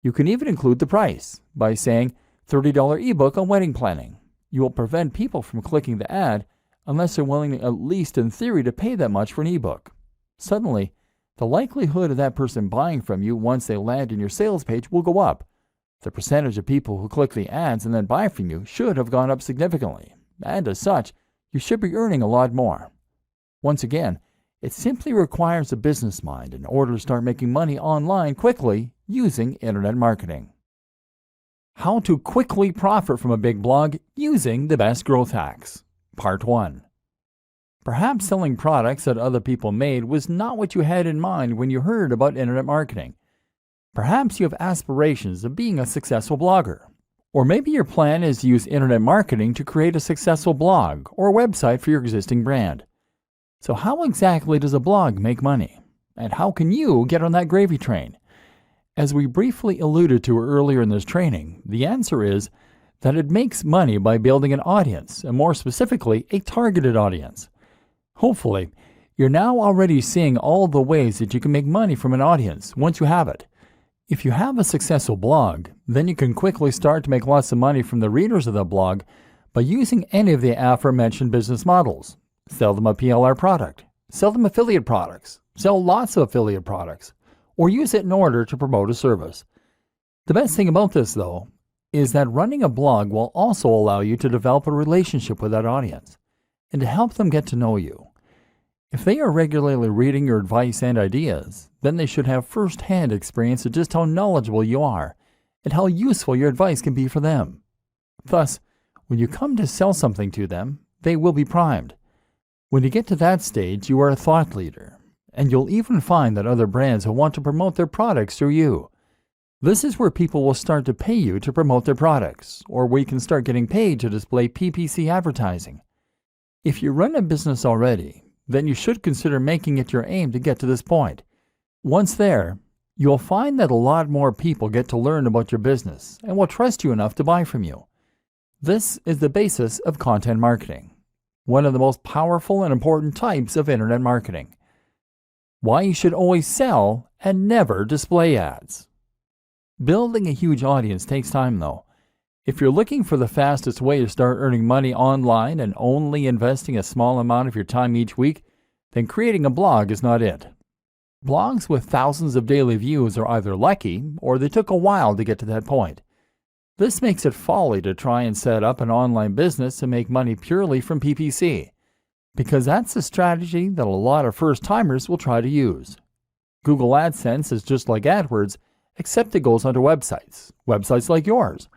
You can even include the price by saying $30 ebook on wedding planning. You will prevent people from clicking the ad unless they're willing, at least in theory, to pay that much for an ebook. Suddenly, the likelihood of that person buying from you once they land on your sales page will go up, The percentage of people who click the ads and then buy from you should have gone up significantly, and as such, you should be earning a lot more. Once again, it simply requires a business mind in order to start making money online quickly using internet marketing. How to quickly profit from a big blog using the best growth hacks. Part 1. Perhaps selling products that other people made was not what you had in mind when you heard about internet marketing. Perhaps you have aspirations of being a successful blogger. Or maybe your plan is to use internet marketing to create a successful blog or website for your existing brand. So how exactly does a blog make money? And how can you get on that gravy train? As we briefly alluded to earlier in this training, the answer is that it makes money by building an audience, and more specifically, a targeted audience. Hopefully, you're now already seeing all the ways that you can make money from an audience once you have it. If you have a successful blog, then you can quickly start to make lots of money from the readers of the blog by using any of the aforementioned business models. Sell them a PLR product, sell them affiliate products, sell lots of affiliate products, or use it in order to promote a service. The best thing about this, though, is that running a blog will also allow you to develop a relationship with that audience and to help them get to know you. If they are regularly reading your advice and ideas, then they should have first-hand experience of just how knowledgeable you are and how useful your advice can be for them. Thus, when you come to sell something to them, they will be primed. When you get to that stage, you are a thought leader, and you'll even find that other brands will want to promote their products through you. This is where people will start to pay you to promote their products, or where you can start getting paid to display PPC advertising. If you run a business already, then you should consider making it your aim to get to this point. Once there, you'll find that a lot more people get to learn about your business and will trust you enough to buy from you. This is the basis of content marketing, one of the most powerful and important types of internet marketing. Why you should always sell and never display ads. Building a huge audience takes time, though. If you're looking for the fastest way to start earning money online and only investing a small amount of your time each week, then creating a blog is not it. Blogs with thousands of daily views are either lucky or they took a while to get to that point. This makes it folly to try and set up an online business and make money purely from PPC, because that's a strategy that a lot of first-timers will try to use. Google AdSense is just like AdWords, except it goes onto websites like yours.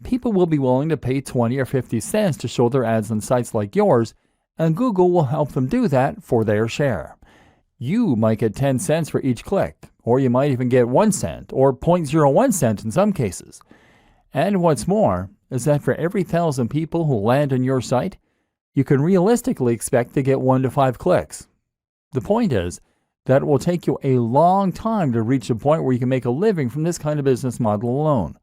People will be willing to pay 20 or 50 cents to show their ads on sites like yours, and Google will help them do that for their share. You might get 10 cents for each click, or you might even get 1 cent or 0.01 cent in some cases. And what's more is that for every 1,000 people who land on your site, you can realistically expect to get 1 to 5 clicks. The point is that it will take you a long time to reach a point where you can make a living from this kind of business model alone.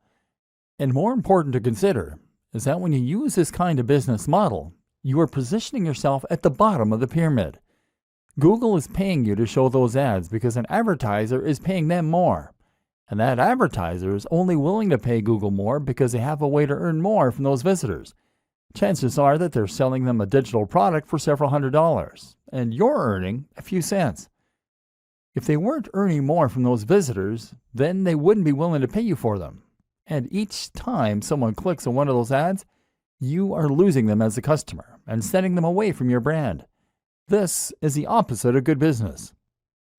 And more important to consider is that when you use this kind of business model, you are positioning yourself at the bottom of the pyramid. Google is paying you to show those ads because an advertiser is paying them more. And that advertiser is only willing to pay Google more because they have a way to earn more from those visitors. Chances are that they're selling them a digital product for several $100s, and you're earning a few cents. If they weren't earning more from those visitors, then they wouldn't be willing to pay you for them. And each time someone clicks on one of those ads, you are losing them as a customer and sending them away from your brand. This is the opposite of good business.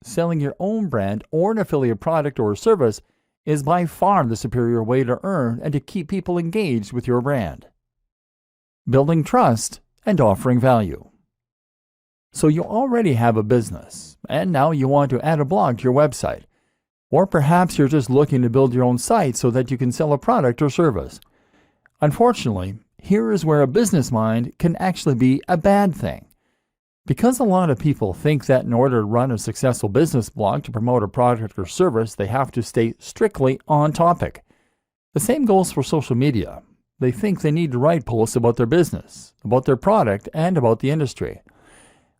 Selling your own brand or an affiliate product or service is by far the superior way to earn and to keep people engaged with your brand. Building trust and offering value. So you already have a business, and now you want to add a blog to your website. Or perhaps you're just looking to build your own site so that you can sell a product or service. Unfortunately, here is where a business mind can actually be a bad thing. Because a lot of people think that in order to run a successful business blog to promote a product or service, they have to stay strictly on topic. The same goes for social media. They think they need to write posts about their business, about their product, and about the industry.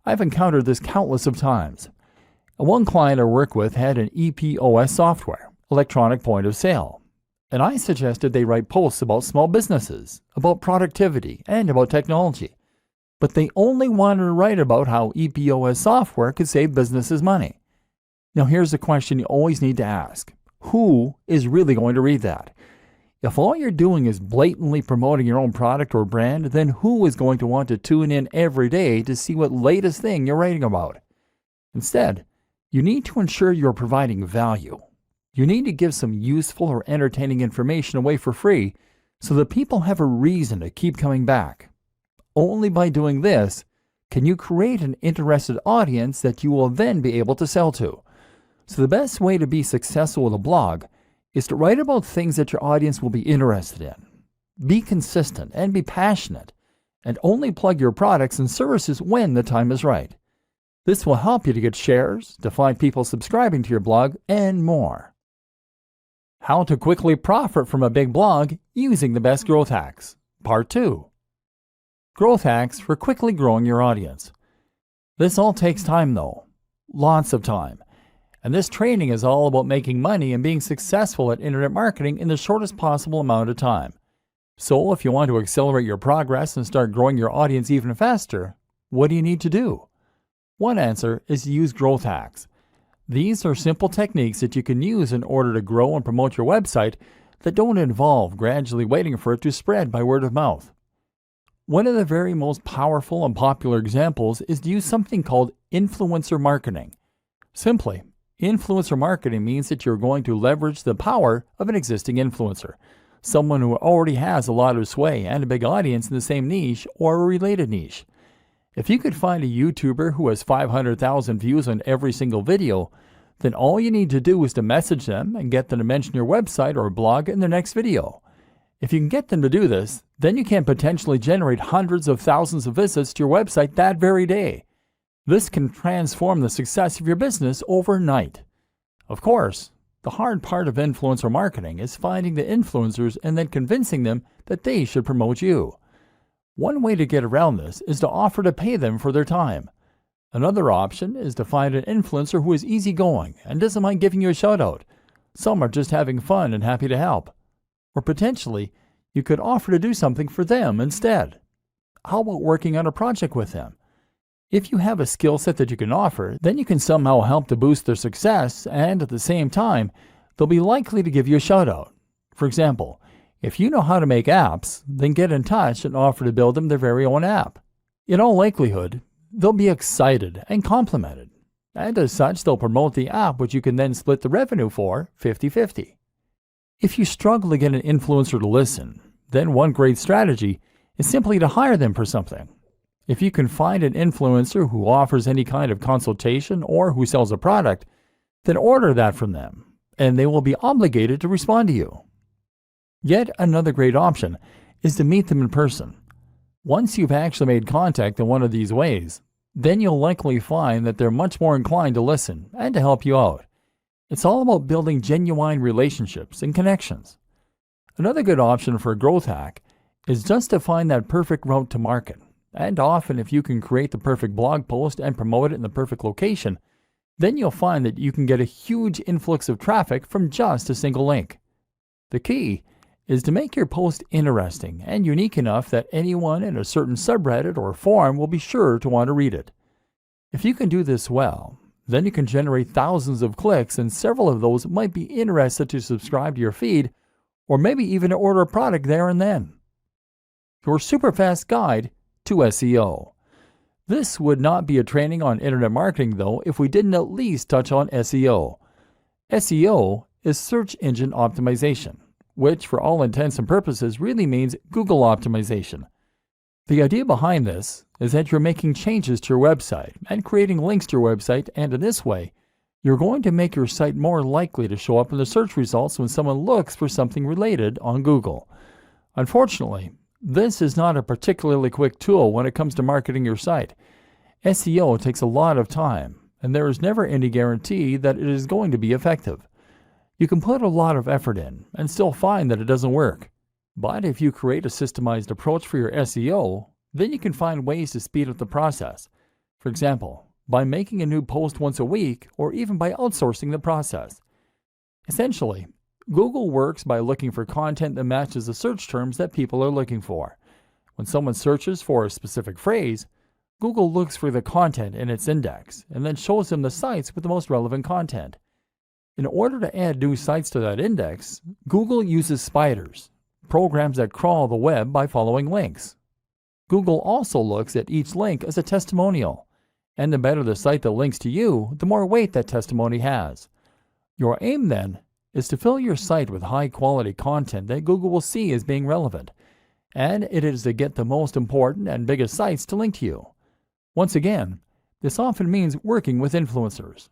I've encountered this countless of times. One client I work with had an EPOS software, electronic point of sale, and I suggested they write posts about small businesses, about productivity, and about technology. But they only wanted to write about how EPOS software could save businesses money. Now here's the question you always need to ask. Who is really going to read that? If all you're doing is blatantly promoting your own product or brand, then who is going to want to tune in every day to see what latest thing you're writing about? Instead, you need to ensure you're providing value. You need to give some useful or entertaining information away for free so that people have a reason to keep coming back. Only by doing this can you create an interested audience that you will then be able to sell to. So the best way to be successful with a blog is to write about things that your audience will be interested in. Be consistent and be passionate, and only plug your products and services when the time is right. This will help you to get shares, to find people subscribing to your blog, and more. How to quickly profit from a big blog using the best growth hacks. Part 2. Growth hacks for quickly growing your audience. This all takes time though. Lots of time. And this training is all about making money and being successful at internet marketing in the shortest possible amount of time. So if you want to accelerate your progress and start growing your audience even faster, what do you need to do? One answer is to use growth hacks. These are simple techniques that you can use in order to grow and promote your website that don't involve gradually waiting for it to spread by word of mouth. One of the very most powerful and popular examples is to use something called influencer marketing. Simply, influencer marketing means that you're going to leverage the power of an existing influencer, someone who already has a lot of sway and a big audience in the same niche or a related niche. If you could find a YouTuber who has 500,000 views on every single video, then all you need to do is to message them and get them to mention your website or blog in their next video. If you can get them to do this, then you can potentially generate hundreds of thousands of visits to your website that very day. This can transform the success of your business overnight. Of course, the hard part of influencer marketing is finding the influencers and then convincing them that they should promote you. One way to get around this is to offer to pay them for their time. Another option is to find an influencer who is easygoing and doesn't mind giving you a shout out. Some are just having fun and happy to help. Or potentially, you could offer to do something for them instead. How about working on a project with them? If you have a skill set that you can offer, then you can somehow help to boost their success, and at the same time, they'll be likely to give you a shout out. For example, if you know how to make apps, then get in touch and offer to build them their very own app. In all likelihood, they'll be excited and complimented, and as such, they'll promote the app, which you can then split the revenue for 50-50. If you struggle to get an influencer to listen, then one great strategy is simply to hire them for something. If you can find an influencer who offers any kind of consultation or who sells a product, then order that from them, and they will be obligated to respond to you. Yet another great option is to meet them in person. Once you've actually made contact in one of these ways, then you'll likely find that they're much more inclined to listen and to help you out. It's all about building genuine relationships and connections. Another good option for a growth hack is just to find that perfect route to market. And often if you can create the perfect blog post and promote it in the perfect location, then you'll find that you can get a huge influx of traffic from just a single link. The key is to make your post interesting and unique enough that anyone in a certain subreddit or forum will be sure to want to read it. If you can do this well, then you can generate thousands of clicks, and several of those might be interested to subscribe to your feed or maybe even to order a product there and then. Your super fast guide to SEO. This would not be a training on internet marketing though if we didn't at least touch on SEO. SEO is search engine optimization, which for all intents and purposes really means Google optimization. The idea behind this is that you're making changes to your website and creating links to your website, and in this way, you're going to make your site more likely to show up in the search results when someone looks for something related on Google. Unfortunately, this is not a particularly quick tool when it comes to marketing your site. SEO takes a lot of time, and there is never any guarantee that it is going to be effective. You can put a lot of effort in and still find that it doesn't work. But if you create a systemized approach for your SEO, then you can find ways to speed up the process. For example, by making a new post once a week or even by outsourcing the process. Essentially, Google works by looking for content that matches the search terms that people are looking for. When someone searches for a specific phrase, Google looks for the content in its index and then shows them the sites with the most relevant content. In order to add new sites to that index, Google uses spiders, programs that crawl the web by following links. Google also looks at each link as a testimonial, and the better the site that links to you, the more weight that testimony has. Your aim, then, is to fill your site with high-quality content that Google will see as being relevant, and it is to get the most important and biggest sites to link to you. Once again, this often means working with influencers.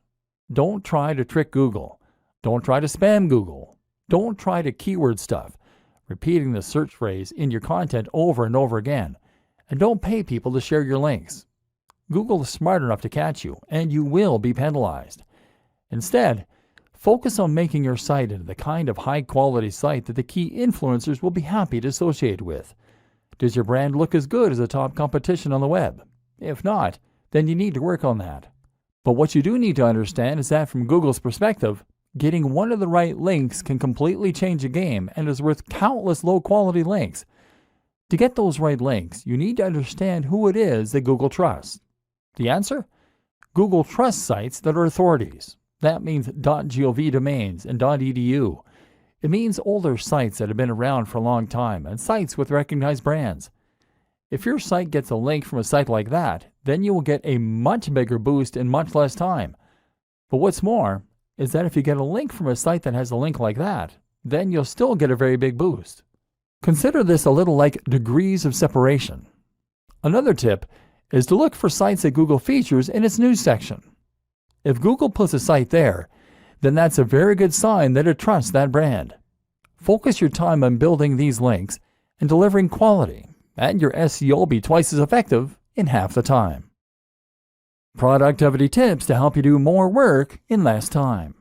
Don't try to trick Google. Don't try to spam Google. Don't try to keyword stuff, repeating the search phrase in your content over and over again. And don't pay people to share your links. Google is smart enough to catch you, and you will be penalized. Instead, focus on making your site into the kind of high-quality site that the key influencers will be happy to associate with. Does your brand look as good as the top competition on the web? If not, then you need to work on that. But what you do need to understand is that from Google's perspective, getting one of the right links can completely change a game and is worth countless low-quality links. To get those right links, you need to understand who it is that Google trusts. The answer? Google trusts sites that are authorities. That means .gov domains and .edu. It means older sites that have been around for a long time and sites with recognized brands. If your site gets a link from a site like that, then you will get a much bigger boost in much less time. But what's more is that if you get a link from a site that has a link like that, then you'll still get a very big boost. Consider this a little like degrees of separation. Another tip is to look for sites that Google features in its news section. If Google puts a site there, then that's a very good sign that it trusts that brand. Focus your time on building these links and delivering quality, and your SEO will be twice as effective in half the time. Productivity tips to help you do more work in less time.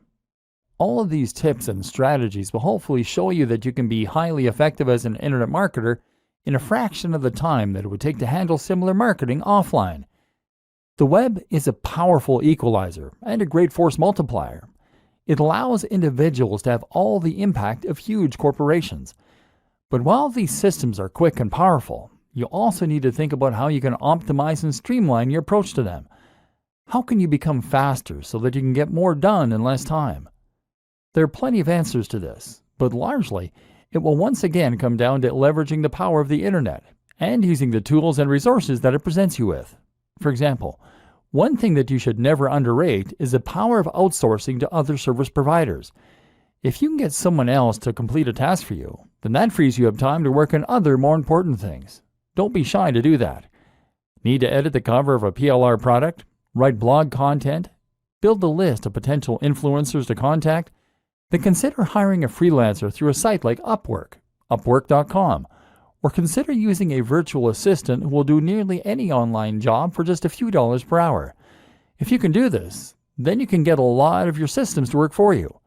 All of these tips and strategies will hopefully show you that you can be highly effective as an internet marketer in a fraction of the time that it would take to handle similar marketing offline. The web is a powerful equalizer and a great force multiplier. It allows individuals to have all the impact of huge corporations. But while these systems are quick and powerful, you also need to think about how you can optimize and streamline your approach to them. How can you become faster so that you can get more done in less time? There are plenty of answers to this, but largely, it will once again come down to leveraging the power of the internet and using the tools and resources that it presents you with. For example, one thing that you should never underrate is the power of outsourcing to other service providers. If you can get someone else to complete a task for you, then that frees you up time to work on other more important things. Don't be shy to do that. Need to edit the cover of a PLR product? Write blog content? Build a list of potential influencers to contact? Then consider hiring a freelancer through a site like Upwork, Upwork.com, or consider using a virtual assistant who will do nearly any online job for just a few dollars per hour. If you can do this, then you can get a lot of your systems to work for you.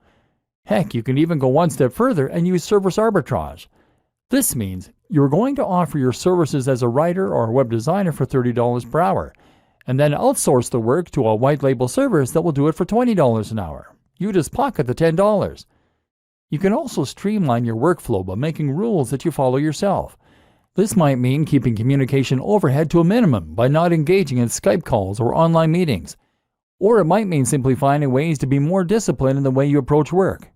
Heck, you can even go one step further and use service arbitrage. This means you're going to offer your services as a writer or a web designer for $30 per hour, and then outsource the work to a white label service that will do it for $20 an hour. You just pocket the $10. You can also streamline your workflow by making rules that you follow yourself. This might mean keeping communication overhead to a minimum by not engaging in Skype calls or online meetings. Or it might mean simply finding ways to be more disciplined in the way you approach work.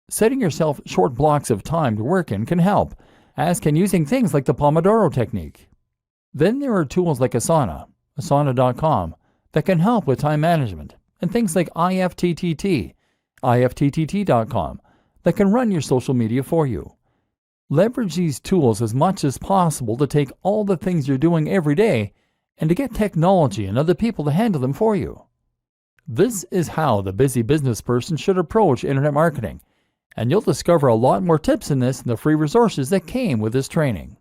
Setting yourself short blocks of time to work in can help, as can using things like the Pomodoro technique. Then there are tools like Asana, Asana.com, that can help with time management, and things like IFTTT, IFTTT.com, that can run your social media for you. Leverage these tools as much as possible to take all the things you're doing every day and to get technology and other people to handle them for you. This is how the busy business person should approach internet marketing, and you'll discover a lot more tips in this in the free resources that came with this training.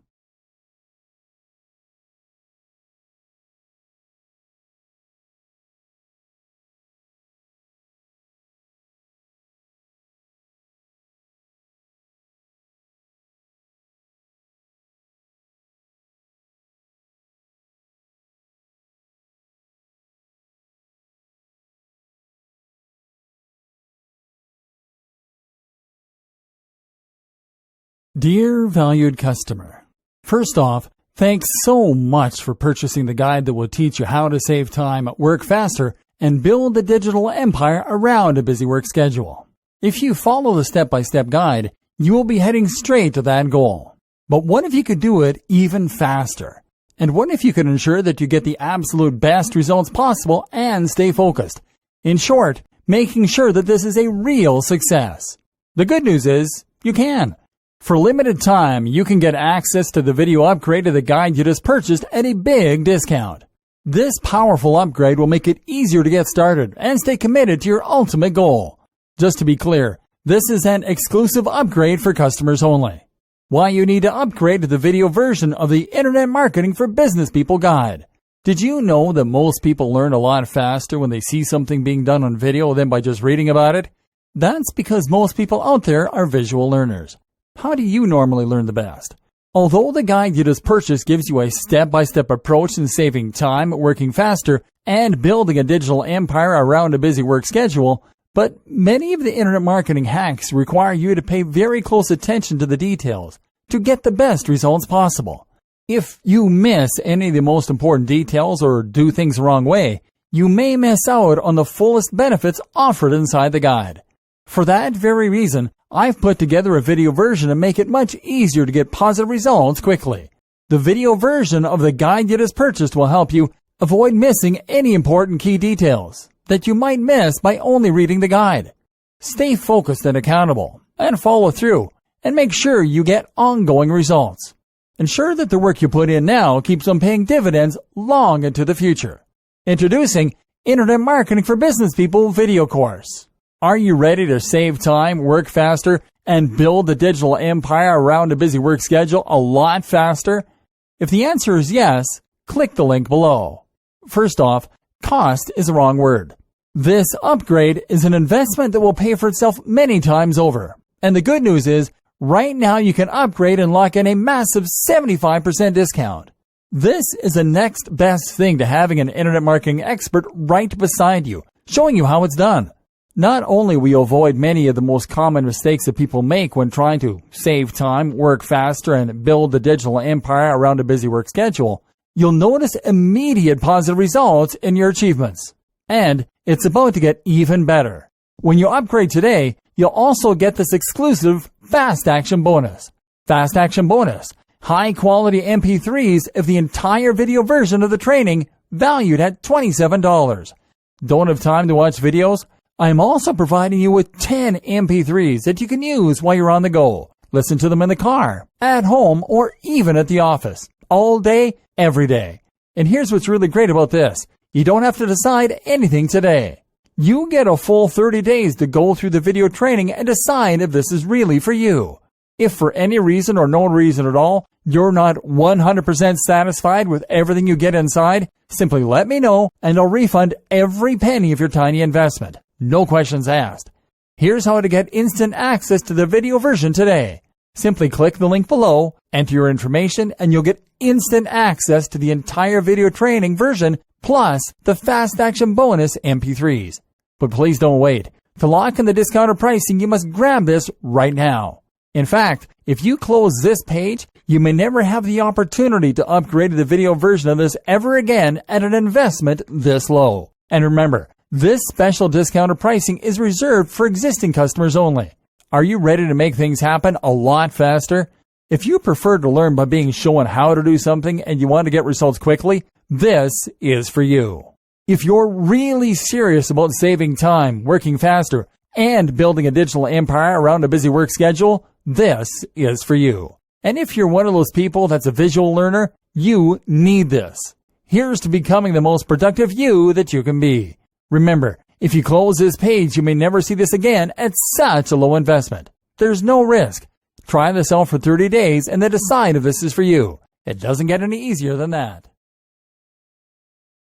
Dear valued customer, first off, thanks so much for purchasing the guide that will teach you how to save time, work faster, and build a digital empire around a busy work schedule. If you follow the step-by-step guide, you will be heading straight to that goal. But what if you could do it even faster? And what if you could ensure that you get the absolute best results possible and stay focused? In short, making sure that this is a real success. The good news is, you can. For a limited time, you can get access to the video upgrade of the guide you just purchased at a big discount. This powerful upgrade will make it easier to get started and stay committed to your ultimate goal. Just to be clear, this is an exclusive upgrade for customers only. Why you need to upgrade to the video version of the Internet Marketing for Business People guide. Did you know that most people learn a lot faster when they see something being done on video than by just reading about it? That's because most people out there are visual learners. How do you normally learn the best? Although the guide you just purchased gives you a step-by-step approach in saving time, working faster, and building a digital empire around a busy work schedule, but many of the internet marketing hacks require you to pay very close attention to the details to get the best results possible. If you miss any of the most important details or do things the wrong way, you may miss out on the fullest benefits offered inside the guide. For that very reason, I've put together a video version to make it much easier to get positive results quickly. The video version of the guide you just purchased will help you avoid missing any important key details that you might miss by only reading the guide. Stay focused and accountable, and follow through, and make sure you get ongoing results. Ensure that the work you put in now keeps on paying dividends long into the future. Introducing Internet Marketing for Business People video course. Are you ready to save time, work faster, and build a digital empire around a busy work schedule a lot faster? If the answer is yes, click the link below. First off, cost is the wrong word. This upgrade is an investment that will pay for itself many times over. And the good news is, right now you can upgrade and lock in a massive 75% discount. This is the next best thing to having an internet marketing expert right beside you, showing you how it's done. Not only will you avoid many of the most common mistakes that people make when trying to save time, work faster, and build the digital empire around a busy work schedule, you'll notice immediate positive results in your achievements. And it's about to get even better. When you upgrade today, you'll also get this exclusive Fast Action Bonus. Fast Action Bonus. High-quality MP3s of the entire video version of the training, valued at $27. Don't have time to watch videos? I'm also providing you with 10 MP3s that you can use while you're on the go. Listen to them in the car, at home, or even at the office. All day, every day. And here's what's really great about this. You don't have to decide anything today. You get a full 30 days to go through the video training and decide if this is really for you. If for any reason or no reason at all, you're not 100% satisfied with everything you get inside, simply let me know and I'll refund every penny of your tiny investment. No questions asked. Here's how to get instant access to the video version today. Simply click the link below, enter your information, and you'll get instant access to the entire video training version plus the Fast Action Bonus MP3s. But please don't wait. To lock in the discounted pricing, you must grab this right now. In fact, if you close this page, you may never have the opportunity to upgrade to the video version of this ever again at an investment this low. And remember, this special discounted pricing is reserved for existing customers only. Are you ready to make things happen a lot faster? If you prefer to learn by being shown how to do something and you want to get results quickly, this is for you. If you're really serious about saving time, working faster, and building a digital empire around a busy work schedule, this is for you. And if you're one of those people that's a visual learner, you need this. Here's to becoming the most productive you that you can be. Remember, if you close this page, you may never see this again at such a low investment. There's no risk. Try this out for 30 days and then decide if this is for you. It doesn't get any easier than that.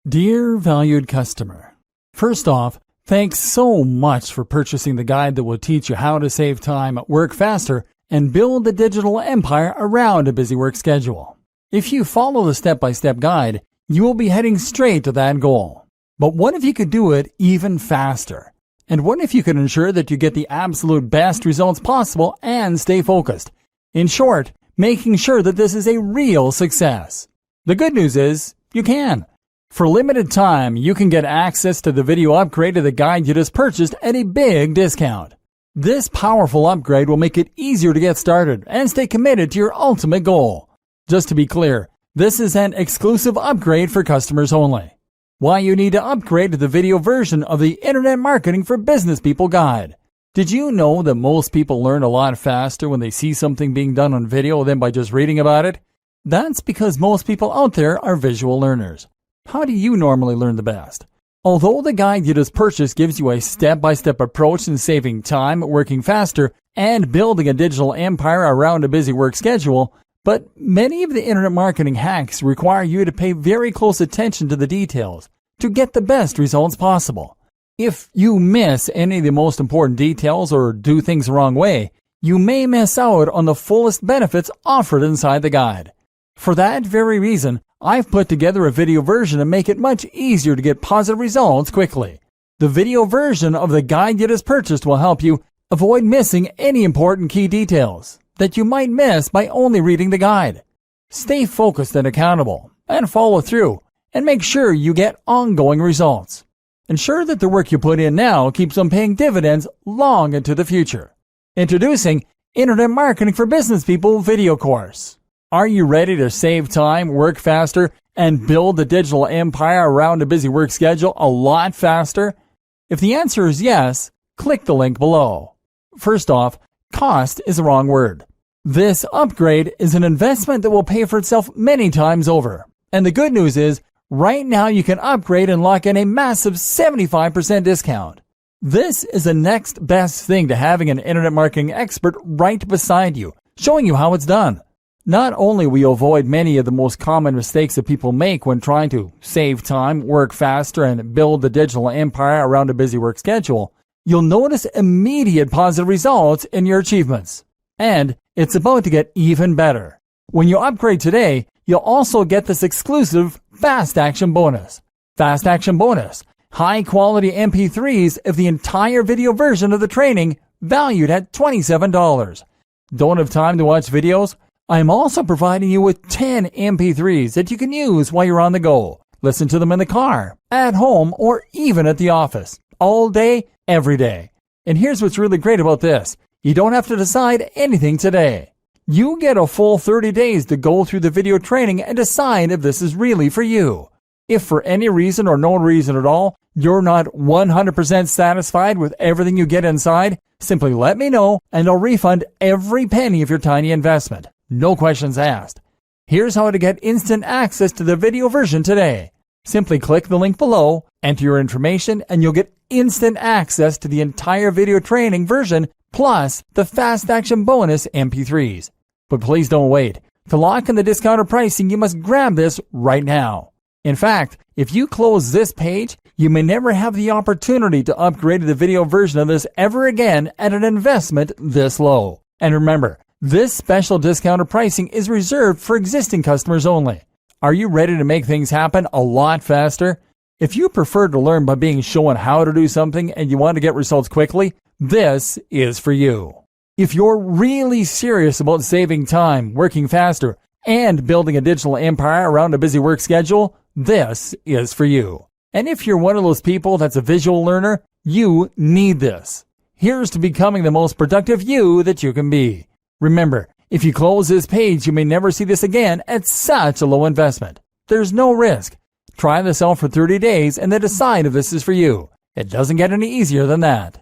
Dear valued customer, first off, thanks so much for purchasing the guide that will teach you how to save time, work faster, and build a digital empire around a busy work schedule. If you follow the step-by-step guide, you will be heading straight to that goal. But what if you could do it even faster? And what if you could ensure that you get the absolute best results possible and stay focused? In short, making sure that this is a real success. The good news is, you can. For a limited time, you can get access to the video upgrade of the guide you just purchased at a big discount. This powerful upgrade will make it easier to get started and stay committed to your ultimate goal. Just to be clear, this is an exclusive upgrade for customers only. Why you need to upgrade to the video version of the Internet Marketing for Business People Guide. Did you know that most people learn a lot faster when they see something being done on video than by just reading about it? That's because most people out there are visual learners. How do you normally learn the best? Although the guide you just purchased gives you a step-by-step approach in saving time, working faster, and building a digital empire around a busy work schedule, but many of the internet marketing hacks require you to pay very close attention to the details to get the best results possible. If you miss any of the most important details or do things the wrong way, you may miss out on the fullest benefits offered inside the guide. For that very reason, I've put together a video version to make it much easier to get positive results quickly. The video version of the guide you just purchased will help you avoid missing any important key details that you might miss by only reading the guide. Stay focused and accountable, and follow through, and make sure you get ongoing results. Ensure that the work you put in now keeps on paying dividends long into the future. Introducing Internet Marketing for Business People video course. Are you ready to save time, work faster, and build a digital empire around a busy work schedule a lot faster? If the answer is yes, click the link below. First off, cost is the wrong word. This upgrade is an investment that will pay for itself many times over. And the good news is, right now you can upgrade and lock in a massive 75% discount. This is the next best thing to having an internet marketing expert right beside you, showing you how it's done. Not only will you avoid many of the most common mistakes that people make when trying to save time, work faster, and build the digital empire around a busy work schedule, you'll notice immediate positive results in your achievements. And it's about to get even better. When you upgrade today, you'll also get this exclusive Fast Action Bonus. Fast Action Bonus. High quality MP3s of the entire video version of the training, valued at $27. Don't have time to watch videos? I'm also providing you with 10 MP3s that you can use while you're on the go. Listen to them in the car, at home, or even at the office. All day, every day. And here's what's really great about this. You don't have to decide anything today. You get a full 30 days to go through the video training and decide if this is really for you. If for any reason or no reason at all, you're not 100% satisfied with everything you get inside, simply let me know and I'll refund every penny of your tiny investment. No questions asked. Here's how to get instant access to the video version today. Simply click the link below, enter your information, and you'll get instant access to the entire video training version plus the Fast Action Bonus MP3s. But please don't wait. To lock in the discounted pricing, you must grab this right now. In fact, if you close this page, you may never have the opportunity to upgrade to the video version of this ever again at an investment this low. And remember, this special discounted pricing is reserved for existing customers only. Are you ready to make things happen a lot faster? If you prefer to learn by being shown how to do something and you want to get results quickly, this is for you. If you're really serious about saving time, working faster, and building a digital empire around a busy work schedule, this is for you. And if you're one of those people that's a visual learner, you need this. Here's to becoming the most productive you that you can be. Remember, if you close this page, you may never see this again at such a low investment. There's no risk. Try this out for 30 days and then decide if this is for you. It doesn't get any easier than that.